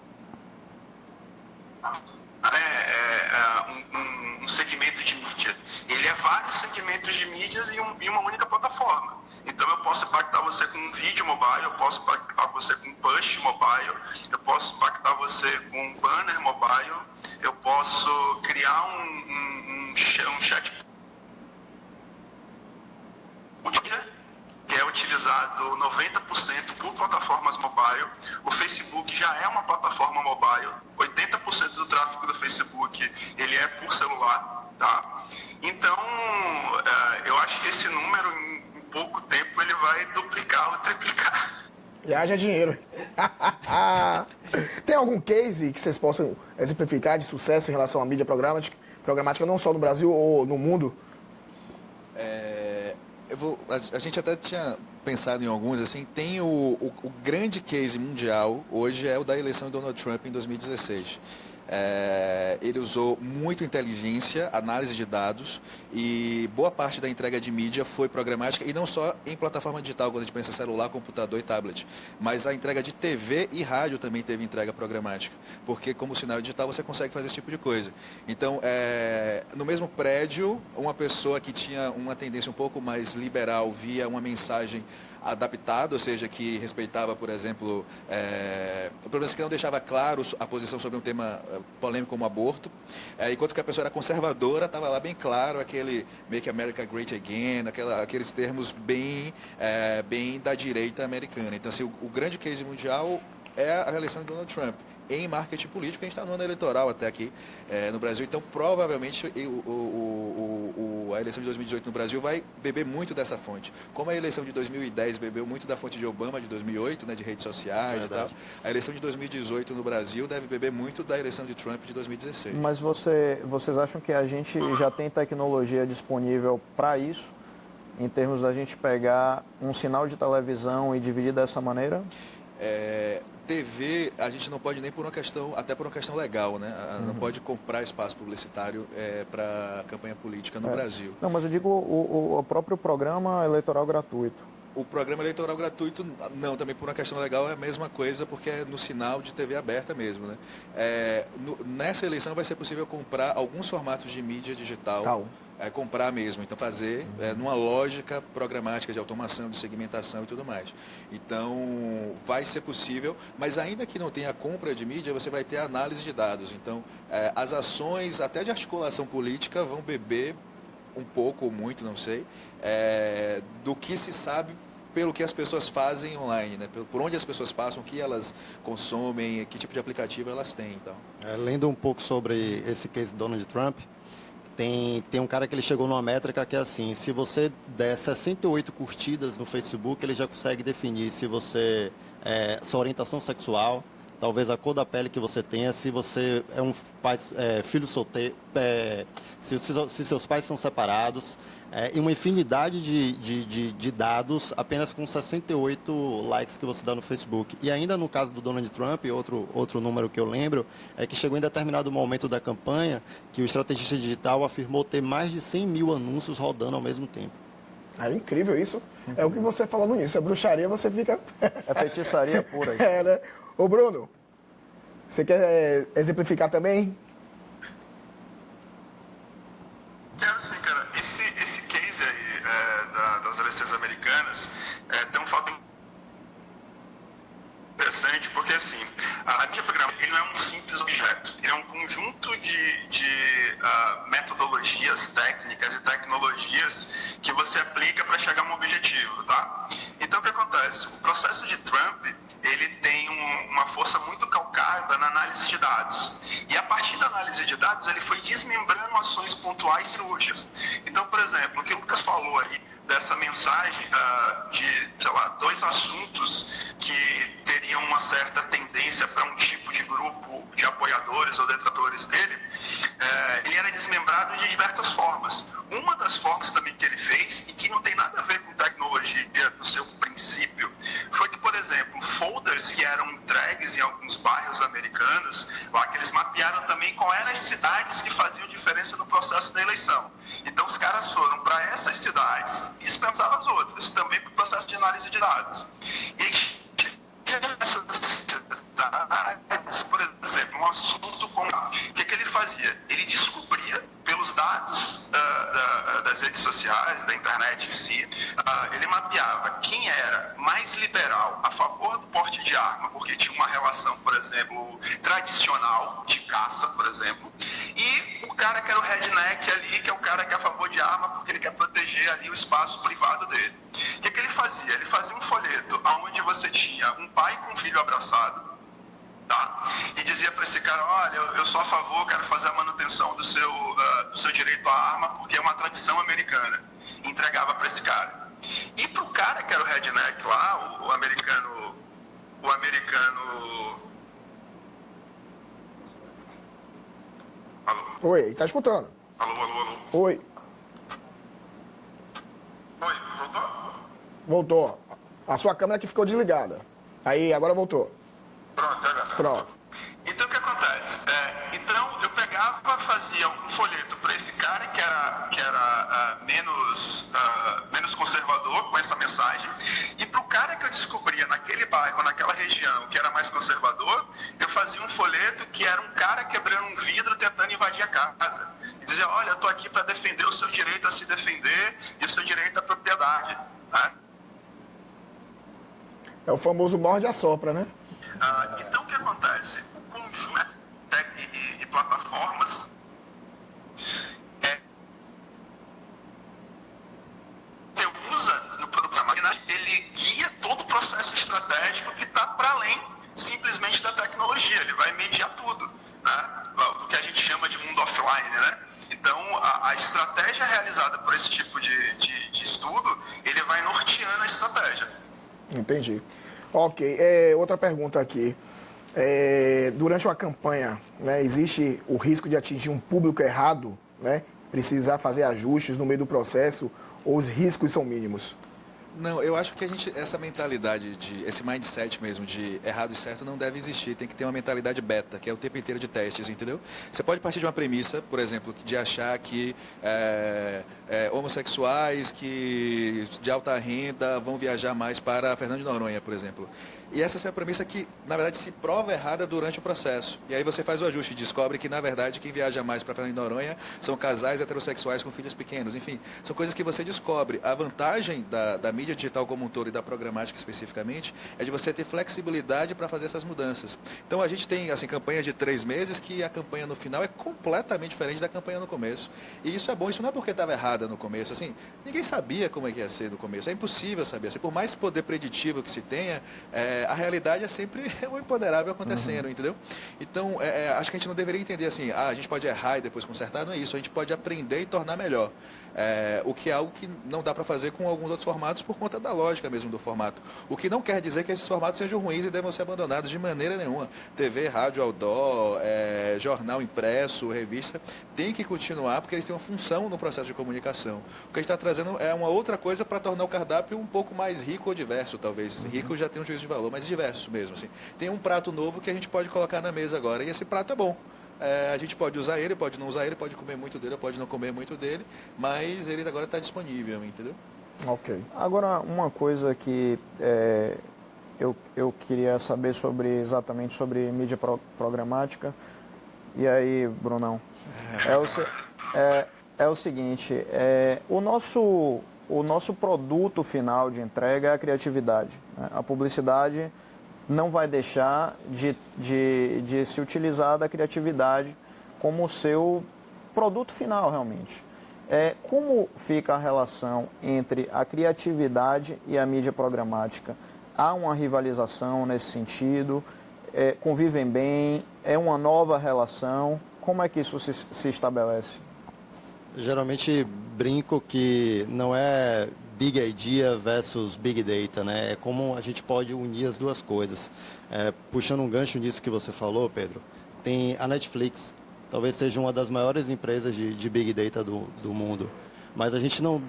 Um segmento de mídia. Ele é vários segmentos de mídias em uma única plataforma. Então eu posso impactar você com um vídeo mobile, eu posso impactar você com um push mobile, eu posso impactar você com um banner mobile, eu posso criar um chat que é utilizado 90% por plataformas mobile. O Facebook já é uma plataforma mobile. 80% do tráfego do Facebook ele é por celular, tá? Então, eu acho que esse número, em pouco tempo, ele vai duplicar ou triplicar. E haja dinheiro. Tem algum case que vocês possam exemplificar de sucesso em relação à mídia programática, não só no Brasil ou no mundo? A gente até tinha pensado em alguns, assim, tem o grande case mundial hoje é o da eleição de Donald Trump em 2016. Ele usou muito inteligência, análise de dados e boa parte da entrega de mídia foi programática e não só em plataforma digital, quando a gente pensa celular, computador e tablet, mas a entrega de TV e rádio também teve entrega programática, porque como sinal digital você consegue fazer esse tipo de coisa. Então, no mesmo prédio, uma pessoa que tinha uma tendência um pouco mais liberal via uma mensagem adaptado, ou seja, que respeitava, por exemplo, o problema é que não deixava claro a posição sobre um tema polêmico como aborto, enquanto que a pessoa era conservadora, estava lá bem claro aquele Make America Great Again, aqueles termos bem da direita americana. Então, assim, o grande case mundial é a reeleição de Donald Trump. Em marketing político, a gente está no ano eleitoral até aqui no Brasil, então provavelmente a eleição de 2018 no Brasil vai beber muito dessa fonte. Como a eleição de 2010 bebeu muito da fonte de Obama de 2008, né, de redes sociais e tal, a eleição de 2018 no Brasil deve beber muito da eleição de Trump de 2016. Mas vocês acham que a gente já tem tecnologia disponível para isso, em termos da gente pegar um sinal de televisão e dividir dessa maneira? TV, a gente não pode nem até por uma questão legal, né? Não pode comprar espaço publicitário para campanha política no Brasil. Não, mas eu digo o próprio programa eleitoral gratuito. O programa eleitoral gratuito, não, também por uma questão legal é a mesma coisa, porque é no sinal de TV aberta mesmo, né? Nessa eleição vai ser possível comprar alguns formatos de mídia digital. Comprar mesmo, então fazer numa lógica programática de automação, de segmentação e tudo mais. Então, vai ser possível, mas ainda que não tenha compra de mídia, você vai ter análise de dados. Então, as ações, até de articulação política, vão beber um pouco ou muito, não sei, do que se sabe pelo que as pessoas fazem online, né? Por onde as pessoas passam, o que elas consomem, que tipo de aplicativo elas têm. Então. Lendo um pouco sobre esse case do Donald Trump, tem um cara que ele chegou numa métrica que é assim, se você der 68 curtidas no Facebook, ele já consegue definir se você sua orientação sexual, talvez a cor da pele que você tenha, se você é um pai, filho solteiro, se seus pais são separados, e uma infinidade de dados apenas com 68 likes que você dá no Facebook. E ainda no caso do Donald Trump, outro número que eu lembro, é que chegou em determinado momento da campanha que o estrategista digital afirmou ter mais de 100 mil anúncios rodando ao mesmo tempo. É incrível isso. É o que você falou no início, é bruxaria, você fica... É feitiçaria pura. Isso. Né? Ô Bruno, você quer exemplificar também? Quero sim, cara. Esse case aí das eleições americanas tem um fato interessante, porque assim, a mídia programática ele não é um simples objeto, ele é um conjunto de metodologias técnicas e tecnologias que você aplica para chegar a um objetivo, tá? Então o que acontece? O processo de Trump ele tem uma força muito calcada na análise de dados. E a partir da análise de dados, ele foi desmembrando ações pontuais cirúrgicas. Então, por exemplo, o que o Lucas falou aí, dessa mensagem de, sei lá, 2 assuntos que teriam uma certa tendência para um tipo de grupo de apoiadores ou detratores dele, ele era desmembrado de diversas formas. Uma das formas também que ele fez, e que não tem nada a ver com tecnologia no seu princípio, foi que, por exemplo, folders que eram entregues em alguns bairros americanos, lá que eles mapearam também qual eram as cidades que faziam diferença no processo da eleição. Então, os caras foram para essas cidades e dispensaram as outras, também para o processo de análise de dados. E essas cidades, por exemplo, um assunto como... O que ele fazia? Ele descobria, pelos dados das redes sociais, da internet em si, ele mapeava quem era mais liberal a favor do porte de arma, porque tinha uma relação, por exemplo, tradicional de caça, por exemplo, e o cara que era o redneck ali, que é o cara que é a favor de arma porque ele quer proteger ali o espaço privado dele. O que ele fazia? Ele fazia um folheto onde você tinha um pai com um filho abraçado, tá? E dizia para esse cara, olha, eu sou a favor, quero fazer a manutenção do seu direito à arma porque é uma tradição americana. E entregava para esse cara. E para o cara que era o redneck lá, o americano... Alô? Oi, tá escutando? Alô? Oi. Oi, voltou? Voltou. A sua câmera que ficou desligada. Aí, agora voltou. Pronto, agora. Pronto. Então, o que acontece? Então, eu pegava, fazia um folheto para esse cara que era menos conservador com essa mensagem, e para o cara que eu descobria naquele bairro, naquela região, que era mais conservador, eu fazia um folheto que era um cara quebrando um vidro tentando invadir a casa. E dizia, olha, eu estou aqui para defender o seu direito a se defender e o seu direito à propriedade. Né? É o famoso morde-a-sopra, né? Então, o que acontece? O conjunto e plataformas você usa no produto da máquina, ele guia todo o processo estratégico que está para além simplesmente da tecnologia. Ele vai mediar tudo, né? Do que a gente chama de mundo offline, né? Então, a estratégia estratégia realizada por esse tipo de estudo, ele vai norteando a estratégia. Entendi. Ok, outra pergunta aqui. Durante uma campanha, né, existe o risco de atingir um público errado, né? Precisar fazer ajustes no meio do processo, ou os riscos são mínimos? Não, eu acho que essa mentalidade, esse mindset mesmo de errado e certo não deve existir. Tem que ter uma mentalidade beta, que é o tempo inteiro de testes, entendeu? Você pode partir de uma premissa, por exemplo, de achar que homossexuais de alta renda vão viajar mais para Fernando de Noronha, por exemplo. E essa é a premissa que, na verdade, se prova errada durante o processo. E aí você faz o ajuste e descobre que, na verdade, quem viaja mais para Fernando de Noronha são casais heterossexuais com filhos pequenos. Enfim, são coisas que você descobre. A vantagem da mídia digital como um todo e da programática especificamente é de você ter flexibilidade para fazer essas mudanças. Então, a gente tem, assim, campanhas de 3 meses que a campanha no final é completamente diferente da campanha no começo. E isso é bom. Isso não é porque estava errada no começo. Assim, ninguém sabia como é que ia ser no começo. É impossível saber. Assim, por mais poder preditivo que se tenha, a realidade é sempre o imponderável acontecendo, entendeu? Então, acho que a gente não deveria entender assim, a gente pode errar e depois consertar, não é isso. A gente pode aprender e tornar melhor. O que é algo que não dá para fazer com alguns outros formatos por conta da lógica mesmo do formato. O que não quer dizer que esses formatos sejam ruins e devam ser abandonados de maneira nenhuma. TV, rádio, outdoor, jornal impresso, revista, tem que continuar porque eles têm uma função no processo de comunicação. O que a gente está trazendo é uma outra coisa para tornar o cardápio um pouco mais rico ou diverso, talvez. Rico já tem um juízo de valor, mas diverso mesmo. Assim. Tem um prato novo que a gente pode colocar na mesa agora e esse prato é bom. A gente pode usar ele, pode não usar ele, pode comer muito dele, pode não comer muito dele, mas ele agora está disponível, entendeu? Ok. Agora, uma coisa que eu queria saber exatamente sobre mídia programática, e aí, Brunão, é o seguinte, o nosso produto final de entrega é a criatividade, né? A publicidade não vai deixar de se utilizar da criatividade como seu produto final, realmente. Como fica a relação entre a criatividade e a mídia programática? Há uma rivalização nesse sentido? Convivem bem? É uma nova relação? Como é que isso se estabelece? Geralmente brinco que não é Big Idea versus Big Data, né? É como a gente pode unir as duas coisas. Puxando um gancho nisso que você falou, Pedro, tem a Netflix, talvez seja uma das maiores empresas de Big Data do mundo. Mas a gente não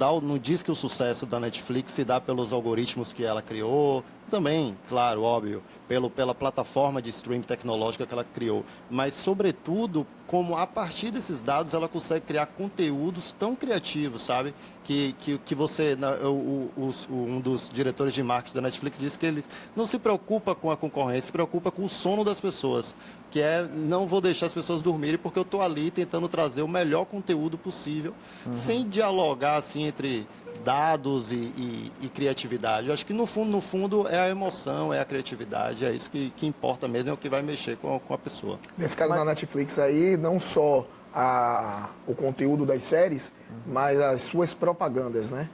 diz que o sucesso da Netflix se dá pelos algoritmos que ela criou, também, claro, óbvio, pela plataforma de streaming tecnológica que ela criou. Mas, sobretudo, como a partir desses dados ela consegue criar conteúdos tão criativos, sabe? Que você, um dos diretores de marketing da Netflix disse que ele não se preocupa com a concorrência, se preocupa com o sono das pessoas, que não vou deixar as pessoas dormirem porque eu estou ali tentando trazer o melhor conteúdo possível, sem dialogar assim entre dados e criatividade. Eu acho que no fundo é a emoção, é a criatividade, é isso que importa mesmo, é o que vai mexer com a pessoa. Nesse caso, na Netflix aí, não só o conteúdo das séries, mas as suas propagandas, né?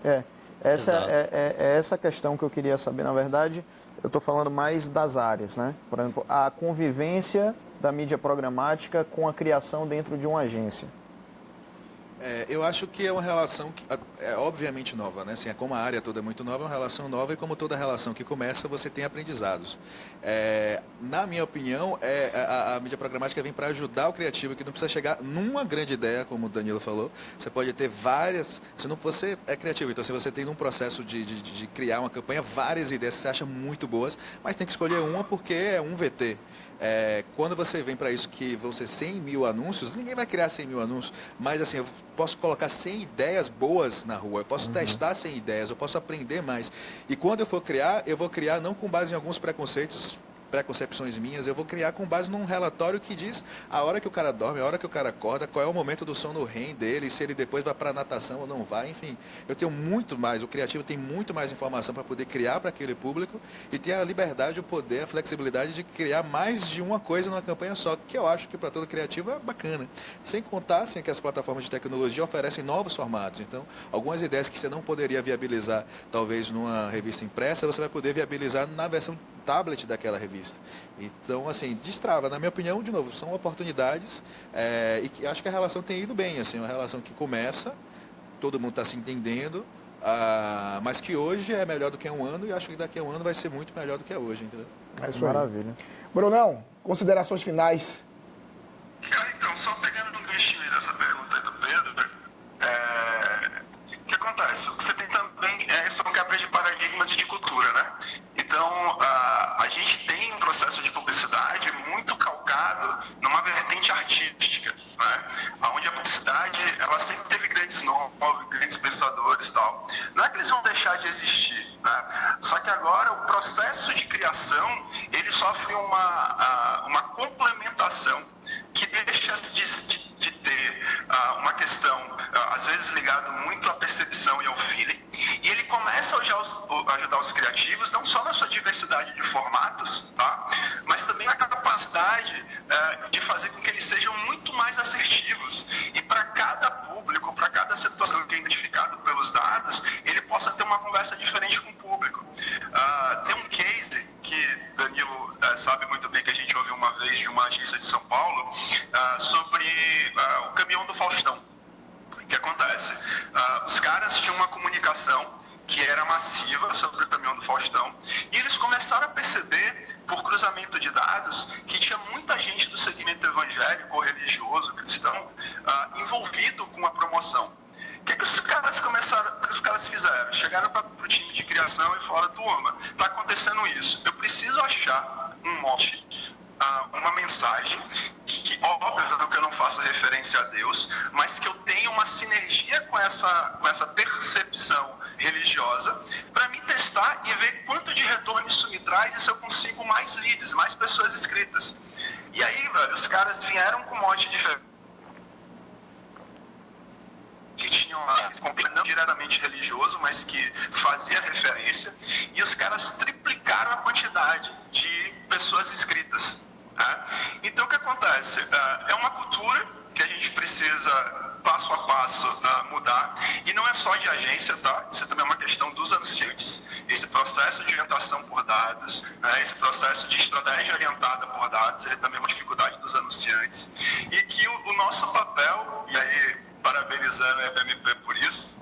Essa questão que eu queria saber, na verdade, eu estou falando mais das áreas, né? Por exemplo, a convivência da mídia programática com a criação dentro de uma agência. Eu acho que é uma relação que é obviamente nova, né? Assim, como a área toda é muito nova, é uma relação nova e como toda relação que começa, você tem aprendizados. Na minha opinião, a mídia programática vem para ajudar o criativo, que não precisa chegar numa grande ideia, como o Danilo falou. Você pode ter várias... Se não você é criativo, então se você tem um processo de criar uma campanha, várias ideias que você acha muito boas, mas tem que escolher uma porque é um VT. Quando você vem para isso que vão ser 100 mil anúncios, ninguém vai criar 100 mil anúncios, mas assim, eu posso colocar 100 ideias boas na rua, eu posso testar 100 ideias, eu posso aprender mais. E quando eu for criar, eu vou criar não com base em alguns preconcepções minhas, eu vou criar com base num relatório que diz a hora que o cara dorme, a hora que o cara acorda, qual é o momento do sono REM dele, se ele depois vai para a natação ou não vai, enfim. Eu tenho muito mais, o criativo tem muito mais informação para poder criar para aquele público e ter a liberdade, o poder, a flexibilidade de criar mais de uma coisa numa campanha só, que eu acho que para todo criativo é bacana. Sem contar assim, que as plataformas de tecnologia oferecem novos formatos, então algumas ideias que você não poderia viabilizar talvez numa revista impressa, você vai poder viabilizar na versão tablet daquela revista. Então, assim, destrava. Na minha opinião, de novo, são oportunidades e que acho que a relação tem ido bem, assim, uma relação que começa todo mundo está se entendendo, mas que hoje é melhor do que há um ano e acho que daqui a um ano vai ser muito melhor do que é hoje, entendeu? É isso aí. Maravilha. Brunão, considerações finais. Cara, então, só pegando no gancho dessa pergunta aí do Pedro, o que acontece? O que você tem também são quebras de paradigmas e de cultura, né? Então, a gente tem um processo de publicidade muito calcado numa vertente artística, né? Onde a publicidade, ela sempre teve grandes nomes, grandes pensadores e tal. Não é que eles vão deixar de existir, né? Só que agora o processo de criação, ele sofre uma complementação que deixa de ter uma questão, às vezes ligada muito à percepção e ao feeling, e ele começa a ajudar os criativos, não só na sua diversidade de formatos, tá? Mas também na capacidade de fazer com que eles sejam muito mais assertivos, e para cada público, para cada situação que é identificado pelos dados, ele possa ter uma conversa diferente com o público. Tem um case que Danilo sabe muito bem, que a gente ouviu uma vez de uma agência de São Paulo, sobre o caminhão do Faustão. O que acontece? Os caras tinham uma comunicação que era massiva sobre o caminhão do Faustão, e eles começaram a perceber, por cruzamento de dados, que tinha muita gente do segmento evangélico ou religioso, cristão, envolvido com a promoção. O que os caras fizeram? Chegaram para o time de criação e falaram: turma, está acontecendo isso, eu preciso achar um mote, uma mensagem que, óbvio que eu não faça referência a Deus, mas que eu tenha uma sinergia com essa percepção religiosa, para me testar e ver quanto de retorno isso me traz, e se eu consigo mais leads, mais pessoas inscritas. E aí, velho, os caras vieram com um mote diferente, que tinham não diretamente religioso, mas que fazia referência, e os caras triplicaram a quantidade de pessoas inscritas. Tá? Então, o que acontece? É uma cultura que a gente precisa, passo a passo, mudar, e não é só de agência, tá? Isso também é uma questão dos anunciantes. Esse processo de orientação por dados, esse processo de estratégia orientada por dados, ele também é uma dificuldade dos anunciantes, e que o nosso papel, e aí parabenizando a FMP por isso,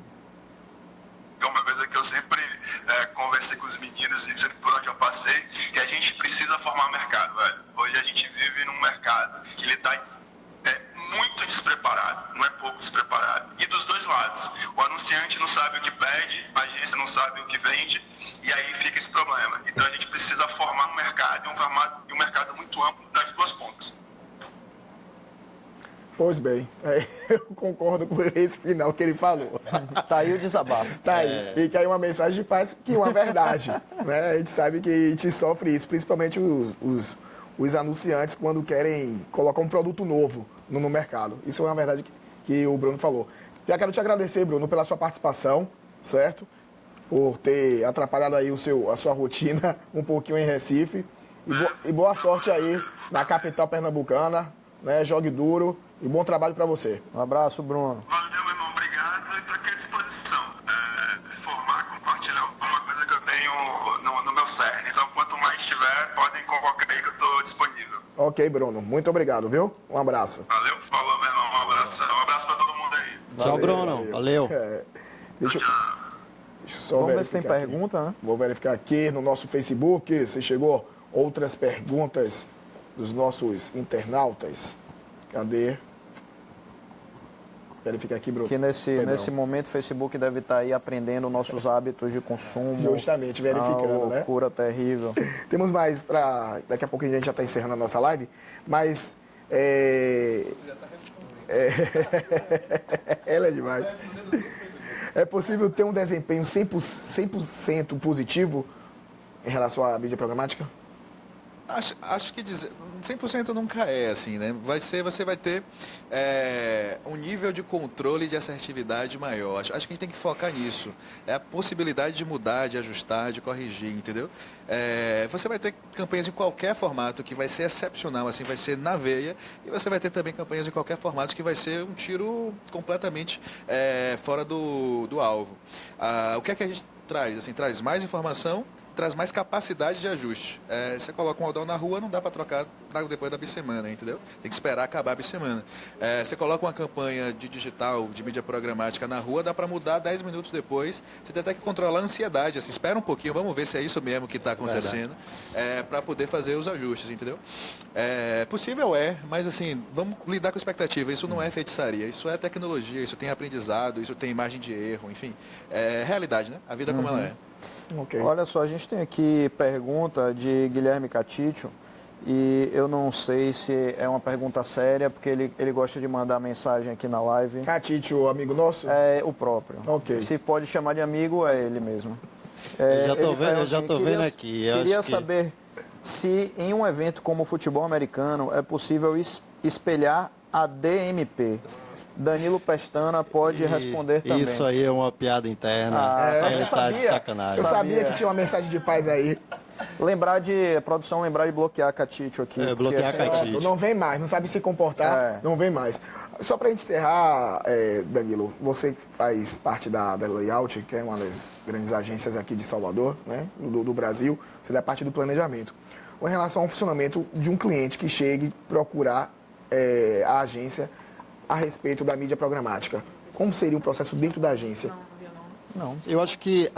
é uma coisa que eu sempre conversei com os meninos e sempre por onde eu passei, que a gente precisa formar mercado, velho. Hoje a gente vive num mercado que ele está muito despreparado, não é pouco despreparado. E dos dois lados, o anunciante não sabe o que pede, a agência não sabe o que vende, e aí fica esse problema. Então a gente precisa formar um mercado, e um mercado muito amplo das duas pontas. Pois bem, eu concordo com esse final que ele falou. Tá aí o desabafo. Tá aí, fica aí uma mensagem de paz, que é uma verdade. Né? A gente sabe que a gente sofre isso, principalmente os anunciantes, quando querem colocar um produto novo no mercado. Isso é uma verdade que o Bruno falou. Já quero te agradecer, Bruno, pela sua participação, certo? Por ter atrapalhado aí a sua rotina um pouquinho em Recife. E boa sorte aí na capital pernambucana, né? Jogue duro. E bom trabalho para você. Um abraço, Bruno. Valeu, meu irmão. Obrigado. E estou aqui à disposição. Formar, compartilhar uma coisa que eu tenho no meu cerne. Então, quanto mais tiver, podem convocar aí que eu estou disponível. Ok, Bruno. Muito obrigado, viu? Um abraço. Valeu. Falou, meu irmão. Um abraço. Um abraço para todo mundo aí. Tchau, Bruno. Valeu. Deixa eu só Vamos ver se tem verificar aqui. pergunta, né? Vou verificar aqui no nosso Facebook se chegou outras perguntas dos nossos internautas. Cadê? Verifica aqui, Bruno. Que nesse momento o Facebook deve estar aí aprendendo nossos hábitos de consumo. Justamente, verificando, uma loucura terrível. Temos mais para... Daqui a pouco a gente já está encerrando a nossa live, mas... Ela é demais. É possível ter um desempenho 100% positivo em relação à mídia programática? Acho que 100% nunca é assim, né? Você vai ter um nível de controle e de assertividade maior. Acho que a gente tem que focar nisso. É a possibilidade de mudar, de ajustar, de corrigir, entendeu? Você vai ter campanhas em qualquer formato que vai ser excepcional, assim, vai ser na veia. E você vai ter também campanhas em qualquer formato que vai ser um tiro completamente fora do alvo. O que é que a gente traz? Assim, traz mais informação, traz mais capacidade de ajuste. Você coloca um modal na rua, não dá para trocar depois da bissemana, entendeu? Tem que esperar acabar a bissemana. Você coloca uma campanha de digital, de mídia programática na rua, dá para mudar 10 minutos depois. Você tem até que controlar a ansiedade. Assim, espera um pouquinho, vamos ver se é isso mesmo que está acontecendo, para poder fazer os ajustes, entendeu? Possível mas assim, vamos lidar com a expectativa. Isso não é feitiçaria, isso é tecnologia, isso tem aprendizado, isso tem margem de erro, enfim. É realidade, né? A vida como ela é. Ok. Olha só, a gente tem aqui pergunta de Guilherme Catítio e eu não sei se é uma pergunta séria, porque ele gosta de mandar mensagem aqui na live. Catítio, amigo nosso? É o próprio. Ok. Se pode chamar de amigo, é ele mesmo. Eu já tô vendo aqui. Queria saber se em um evento como o futebol americano é possível espelhar a DMP. Danilo Pestana pode responder também. Isso aí é uma piada interna. Ele está de sacanagem. Eu sabia que tinha uma mensagem de paz aí. A produção lembrar de bloquear Catítio aqui. Bloquear Catítio. Não vem mais, não sabe se comportar, não vem mais. Só para encerrar, Danilo, você faz parte da Layout, que é uma das grandes agências aqui de Salvador, né, do Brasil, você é parte do planejamento. Com relação ao funcionamento de um cliente que chegue procurar a agência a respeito da mídia programática, como seria o processo dentro da agência? Não. Eu acho que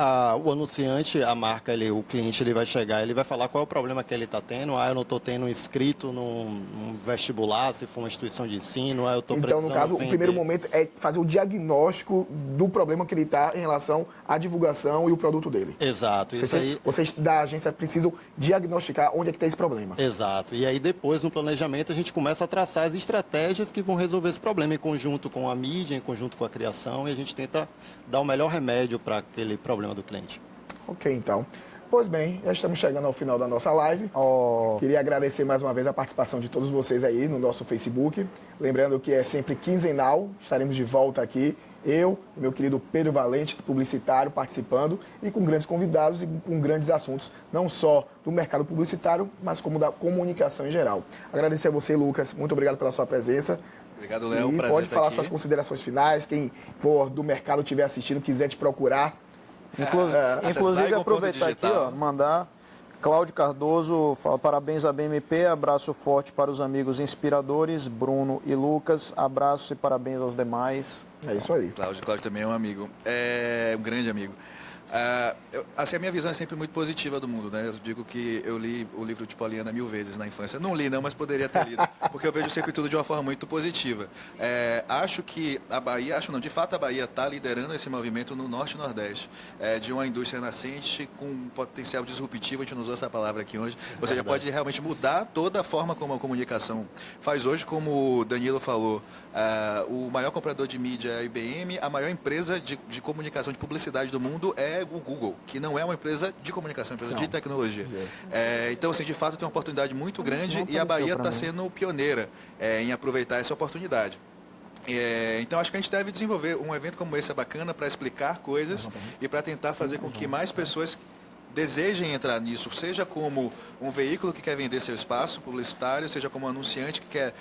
o anunciante, a marca, o cliente, ele vai chegar, ele vai falar qual é o problema que ele está tendo. Eu não estou tendo inscrito num vestibular, se for uma instituição de ensino, eu estou Então, no caso, vender. o primeiro momento é fazer o diagnóstico do problema que ele está em relação à divulgação e o produto dele. Exato. Vocês da agência precisam diagnosticar onde é que tem esse problema. Exato. E aí depois, no planejamento, a gente começa a traçar as estratégias que vão resolver esse problema em conjunto com a mídia, em conjunto com a criação, e a gente tenta dar o melhor remédio para aquele problema do cliente. Ok, então. Pois bem, já estamos chegando ao final da nossa live. Queria agradecer mais uma vez a participação de todos vocês aí no nosso Facebook. Lembrando que é sempre quinzenal, estaremos de volta aqui. Eu e meu querido Pedro Valente, publicitário, participando e com grandes convidados e com grandes assuntos, não só do mercado publicitário, mas como da comunicação em geral. Agradecer a você, Lucas. Muito obrigado pela sua presença. Obrigado, Léo. E Prazer pode estar falar aqui. suas considerações finais. Quem for do mercado estiver assistindo, quiser te procurar. Inclusive, aproveitar aqui, mandar Cláudio Cardoso, fala parabéns à BMP, abraço forte para os amigos inspiradores, Bruno e Lucas, abraço e parabéns aos demais. É isso aí. Cláudio também é um amigo, um grande amigo. A minha visão é sempre muito positiva do mundo, né? Eu digo que eu li o livro de Poliana 1000 vezes na infância. Não li não, mas poderia ter lido, porque eu vejo sempre tudo de uma forma muito positiva. Acho que de fato a Bahia está liderando esse movimento no Norte e Nordeste, de uma indústria nascente com um potencial disruptivo, a gente não usou essa palavra aqui hoje, ou seja, pode realmente mudar toda a forma como a comunicação faz hoje, como o Danilo falou, o maior comprador de mídia é a IBM, a maior empresa de comunicação, de publicidade do mundo é o Google, que não é uma empresa de comunicação, é uma empresa de tecnologia. Então, assim, de fato, tem uma oportunidade muito grande e a Bahia está sendo pioneira em aproveitar essa oportunidade. Então, acho que a gente deve desenvolver um evento como esse bacana para explicar coisas e para tentar fazer com que mais pessoas desejem entrar nisso, seja como um veículo que quer vender seu espaço publicitário, seja como um anunciante que quer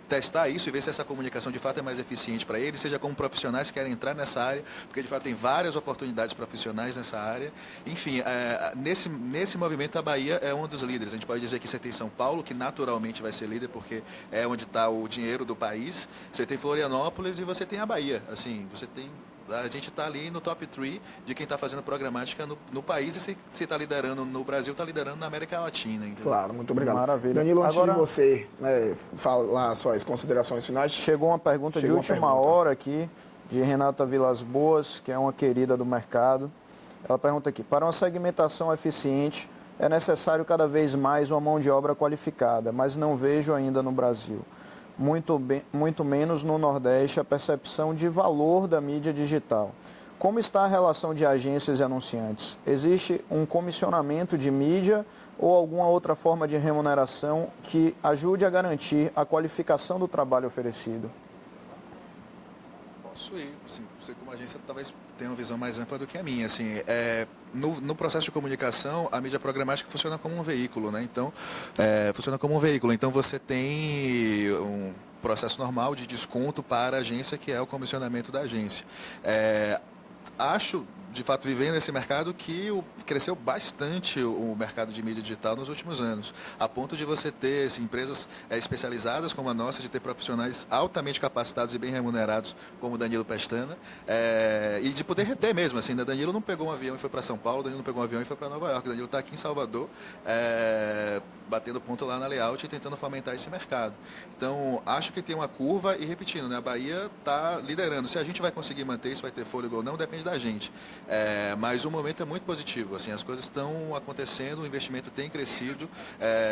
testar isso e ver se essa comunicação de fato é mais eficiente para ele, seja como profissionais que querem entrar nessa área, porque de fato tem várias oportunidades profissionais nessa área. Enfim, nesse movimento a Bahia é um dos líderes. A gente pode dizer que você tem São Paulo, que naturalmente vai ser líder, porque é onde está o dinheiro do país. Você tem Florianópolis e você tem a Bahia. Assim, a gente está ali no top 3 de quem está fazendo programática no país e se está liderando no Brasil, está liderando na América Latina. Entendeu? Claro, muito obrigado. Maravilha. Danilo, antes Agora, de você falar suas considerações finais. Chegou uma pergunta de última hora aqui, de Renata Vilas Boas, que é uma querida do mercado. Ela pergunta aqui, para uma segmentação eficiente, é necessário cada vez mais uma mão de obra qualificada, mas não vejo ainda no Brasil. Muito menos no Nordeste, a percepção de valor da mídia digital. Como está a relação de agências e anunciantes? Existe um comissionamento de mídia ou alguma outra forma de remuneração que ajude a garantir a qualificação do trabalho oferecido? Posso ir. Assim, você como agência talvez tenha uma visão mais ampla do que a minha. Assim, no processo de comunicação, a mídia programática funciona como um veículo, né? Então, funciona como um veículo. Então, você tem um processo normal de desconto para a agência, que é o comissionamento da agência. Acho, de fato vivendo nesse mercado que cresceu bastante o mercado de mídia digital nos últimos anos, a ponto de você ter assim, empresas especializadas como a nossa, de ter profissionais altamente capacitados e bem remunerados como o Danilo Pestana, e de poder reter mesmo, assim, né? Danilo não pegou um avião e foi para São Paulo, Danilo não pegou um avião e foi para Nova York, Danilo está aqui em Salvador, batendo ponto lá na layout e tentando fomentar esse mercado. Então, acho que tem uma curva e repetindo, né? A Bahia está liderando. Se a gente vai conseguir manter isso, vai ter fôlego ou não, depende da gente. Mas o momento é muito positivo. Assim, as coisas estão acontecendo, o investimento tem crescido.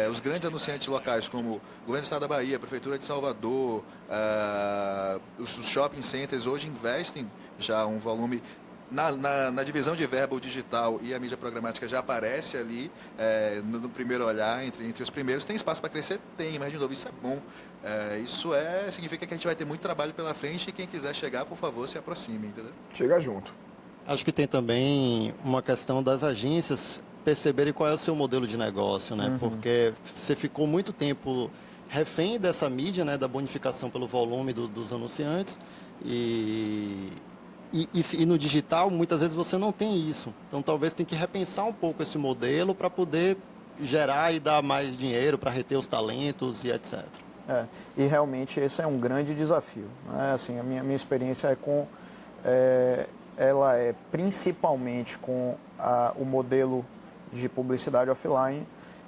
Os grandes anunciantes locais, como o Governo do Estado da Bahia, a Prefeitura de Salvador, os shopping centers hoje investem já um volume. Na divisão de verba, o digital e a mídia programática já aparece ali no primeiro olhar, entre os primeiros. Tem espaço para crescer? Tem, mas de novo, isso é bom. Isso significa que a gente vai ter muito trabalho pela frente e quem quiser chegar, por favor, se aproxime, entendeu? Chega junto. Acho que tem também uma questão das agências perceberem qual é o seu modelo de negócio, né? Porque você ficou muito tempo refém dessa mídia, né? Da bonificação pelo volume dos anunciantes e no digital, muitas vezes você não tem isso. Então, talvez tem que repensar um pouco esse modelo para poder gerar e dar mais dinheiro para reter os talentos e etc. E realmente esse é um grande desafio, né? Assim, a minha experiência ela é principalmente com o modelo de publicidade offline,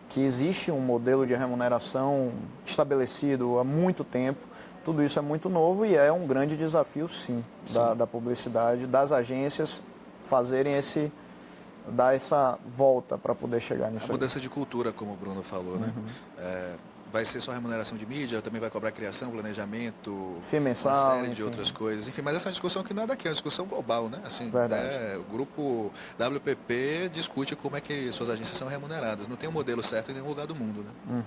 que existe um modelo de remuneração estabelecido há muito tempo. Tudo isso é muito novo e é um grande desafio, sim, da publicidade, das agências fazerem dar essa volta para poder chegar nisso. A mudança de cultura, como o Bruno falou, né? Vai ser só remuneração de mídia, também vai cobrar criação, planejamento, FII mensal, uma série de outras coisas. Enfim, mas essa é uma discussão que não é daqui, é uma discussão global, né? Assim, o grupo WPP discute como é que suas agências são remuneradas. Não tem um modelo certo em nenhum lugar do mundo, né?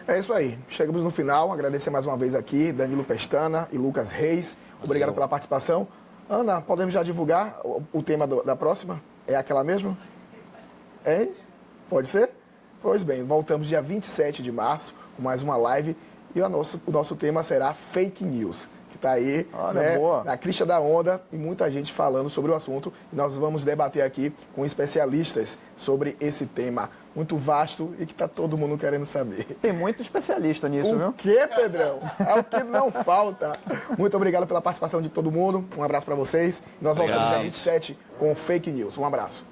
É isso aí. Chegamos no final. Agradecer mais uma vez aqui, Danilo Pestana e Lucas Reis. Obrigado pela participação. Ana, podemos já divulgar o tema da próxima? É aquela mesma? Hein? Pode ser? Pois bem, voltamos dia 27 de março com mais uma live e o nosso tema será Fake News, que está aí, né, na crista da onda e muita gente falando sobre o assunto. E nós vamos debater aqui com especialistas sobre esse tema muito vasto e que está todo mundo querendo saber. Tem muito especialista nisso, viu? O quê, Pedrão? É o que não falta. Muito obrigado pela participação de todo mundo. Um abraço para vocês. Nós voltamos dia 27 com Fake News. Um abraço.